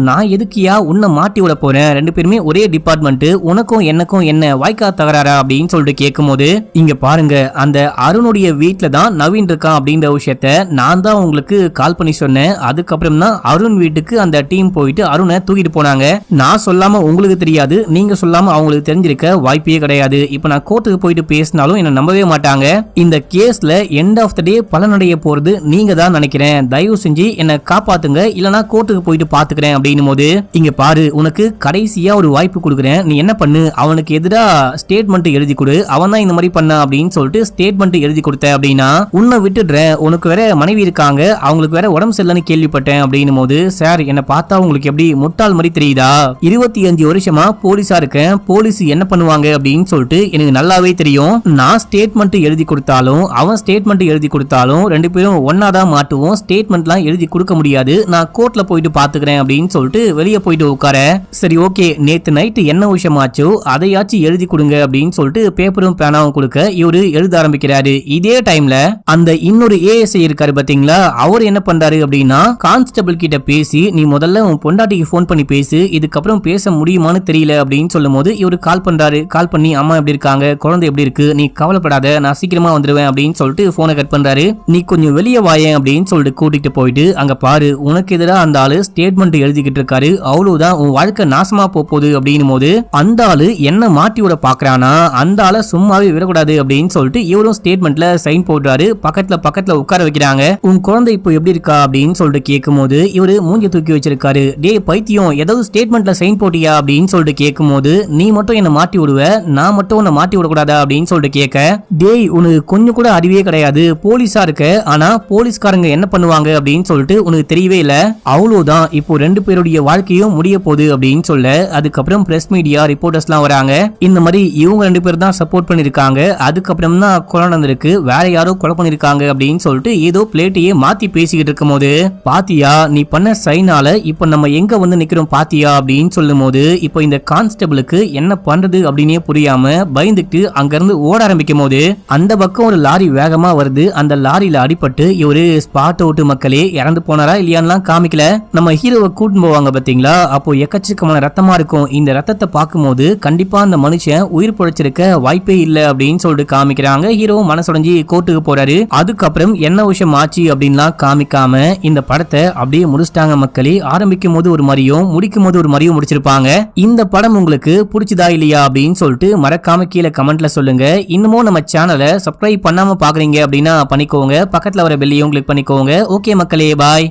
நான் எதுக்கியா உன்னை மாட்டி விட போறேன், ரெண்டு பேருமே ஒரே டிபார்ட்மெண்ட், உனக்கும் எனக்கும் என்ன வாய்க்கா தகராறா அப்படின்னு சொல்லிட்டு கேட்கும் போது இங்க பாருங்க அந்த அருணுடைய வீட்டுல தான் நவீன் இருக்கான் அப்படின்ற விஷயத்த நான் தான் உங்களுக்கு கால் பண்ணி சொன்னேன், அதுக்கப்புறம் தான் அருண் வீட்டுக்கு அந்த டீம் போயிட்டு அருணை தூக்கிட்டு போனாங்க, நான் சொல்லாம உங்களுக்கு தெரியாது, நீங்க சொல்லாம அவங்களுக்கு தெரிஞ்சிருக்க வாய்ப்பே கிடையாது, இப்ப நான் கோர்ட்டுக்கு போயிட்டு பேசினாலும் என்ன என்ன நம்பவே மாட்டாங்க. இந்த கேஸ்ல எண்ட் ஆஃப் த டே பலனடைய போறது நீங்க தான் நினைக்கிறேன். தயவு செஞ்சு என்ன காப்பாத்துங்க, இல்லனா கோர்ட்டுக்கு போயிட்டு பாத்துக்கிறேன் அப்படின்னும் போது, இங்க பாரு உனக்கு கடைசியா ஒரு வாய்ப்பு கொடுக்குறேன், நீ என்ன பண்ணு, அவனுக்கு எதிரா ஸ்டேட்மெண்ட் எழுதி கொடு, அவன் தான் இந்த மாதிரி பண்ண அப்படின்னு சொல்லிட்டு ஸ்டேட்மெண்ட் எழுதி கொடுத்த அப்படின்னா உன்னை விட்டுடுறேன், உனக்கு வேற மனைவி இருக்காங்க, அவங்களுக்கு வேற உடம்பு சரியில்லைன்னு கேள்விப்பட்டேன் அப்படின்னும் போது, சார் என்ன பார்த்தா உங்களுக்கு எப்படி முட்டாள் மாதிரி தெரியுதா, 25 வருஷமா போலீஸா இருக்கேன், போலீஸ் என்ன பண்ணுவாங்க அப்படின்னு சொல்லிட்டு எனக்கு நல்லாவே தெரியும். நான் ஸ்டேட்மெண்ட் எழுதி கொடுத்தாலும் அவன் ஸ்டேட்மெண்ட் எழுதி கொடுத்தாலும் ரெண்டு பேரும் ஒன்னாதான் மாட்டுவோம், ஸ்டேட்மெண்ட்லாம் எழுதி கொடுக்க முடியாது, நான் கோர்ட்ல போயிட்டு பாத்துக்கிறேன் அப்படின்னு சொல்லிட்டு வெளியே போயிட்டு உட்கார. சரி ஓகே, நேத்து நைட்டு என்ன விஷயமாச்சோ அதையாச்சும் எழுதி கொடுங்க அப்படின்னு சொல்லிட்டு பேப்பரும் பேனாவும் கொடுக்க இவரு எழுத ஆரம்பிக்கிறாரு. இதே டைம்ல அந்த இன்னொரு ஏஎஸ்ஐ இருக்காரு பாத்தீங்களா, அவர் என்ன பண்றாரு அப்படின்னா கான்ஸ்டபிள் கிட்ட பேசி, நீ முதல்ல உன் பொண்டாட்டிக்கு போன் பண்ணி பேசு, இதுக்கப்புறம் பேச முடியுமான்னு தெரியல அப்படின்னு சொல்லும் போது இவரு கால் பண்றாரு. கால் பண்ணி அம்மா எப்படி இருக்காங்க, குழந்தை எப்படி இருக்கு, நீ கவலைப்படாத, நான் சீக்கிரமா வந்துருவேன் அப்படின்னு சொல்லிட்டு போனை கட் பண்றாரு. நீ கொஞ்சம் வெளியே வாயேன் அப்படின்னு சொல்லிட்டு கூட்டிட்டு போயிட்டு, அங்க பாரு உனக்கு எதிராக அந்த ஆளு ஸ்டேட்மெண்ட் எழுதிக்கிட்டு இருக்காரு, அவ்வளவுதான் உன் வாழ்க்கை நாசமா போகுது அப்படின்னும் போது, அந்த ஆளு என்ன மாட்டி விட பாக்குறானா, அந்த ஆளை சும்மாவே விடக்கூடாது அப்படின்னு சொல்லிட்டு இவரும் ஸ்டேட்மெண்ட்ல சைன் போடுறாரு. பக்கத்துல உட்கார வைக்கிறாங்க. உன் குழந்தை இப்போ எப்படி இருக்கா அப்படின்னு சொல்லிட்டு கேட்கும் போது இவரு மூஞ்சி தூக்கி வச்சிருக்காரு. டே பைத்தியம், ஏதாவது ஸ்டேட்மெண்ட்ல சைன் போட்டியா அப்படின்னு சொல்லிட்டு கேட்கும் போது, நீ மட்டும் என்ன மாட்டி விடுவ, நான் மட்டும் உன்னை மாட்டி விடக்கூடாதா அப்படின்னு சொல்லிட்டு கேட்க, டேய் உனக்கு கொஞ்சம் கூட அறிவே கிடையாது, போலீஸா இருக்க, ஆனா போலீஸ்காரங்க என்ன பண்ணுவாங்க அப்படின்னு சொல்லிட்டு உனக்கு தெரியவே இல்ல, அவ்வளவுதான் இப்போ ரெண்டு பேருடைய வாழ்க்கையும் முடிய போகுது அப்படின்னு சொல்ல, அதுக்கப்புறம் பிரஸ் மீடியா ரிப்போர்ட்டர்ஸ்லாம் வராங்க. இந்த மாதிரி இவங்க ரெண்டு பேர் தான் சப்போர்ட் பண்ணிருக்காங்க, அதுக்கப்புறம் தான் கொலை நடந்திருக்கு, வேற யாரோ கொலை பண்ணிருக்காங்க அப்படின்னு சொல்லிட்டு ஏதோ பிளேட்டையே மாத்தி பேசிக்கிட்டு இருக்கும் போது, பாத்தியா நீ பண்ண சைனால இப்ப நம்ம எங்க வந்து நிக்கிறோம் பாத்தியா அப்படின்னு சொல்லும் போது, இப்போ இந்த கான்ஸ்டபிளுக்கு என்ன பண்றது அப்படின்னே புரியாம பயந்துட்டு அங்க இருந்து ஓட ஆரம்பிக்கும் போது, அந்த பக்கம் ஒரு லாரி வேகமா வருது. அந்த லாரியில அடிபட்டு இவரு ஸ்பாட் அவுட், மக்களே இறந்து போனாரா இல்லையான்னு காமிக்கல. நம்ம ஹீரோவை கூட்டிட்டு போவாங்க பாத்தீங்களா, அப்போ எக்கச்சக்கமான ரத்தமா இருக்கும். இந்த ரத்தத்தை பார்க்கும்போது கண்டிப்பா அந்த மனுஷன் உயிர் பிழைச்சிருக்க வாய்ப்பே இல்ல அப்படின்னு சொல்லிட்டு காமிக்கிறாங்க. ஹீரோ மனசுடைஞ்சி கோர்ட்டுக்கு போறாரு. அதுக்கப்புறம் என்ன விஷயம் ஆச்சு அப்படின்லாம் காமிக்காம இந்த படத்தை அப்படியே முடிச்சிட்டாங்க மக்களே. ஆரம்பிக்கும் போது ஒரு மாதிரியும் முடிக்கும் போது ஒரு மாதிரியும் முடிச்சிருப்பாங்க. இந்த படம் உங்களுக்கு பிடிச்சதா இல்லையா அப்படின்னு சொல்லிட்டு மறக்காம கீழே கமெண்ட்ல சொல்லுங்க. இன்னமும் நம்ம சேனலை சப்ஸ்கிரைப் பண்ணாம பாக்குறீங்க அப்படின்னா பண்ணிக்கோங்க, பக்கத்துல வர பெல்லையும் கிளிக் பண்ணிக்கோங்க. ஓகே மக்களே, பாய்.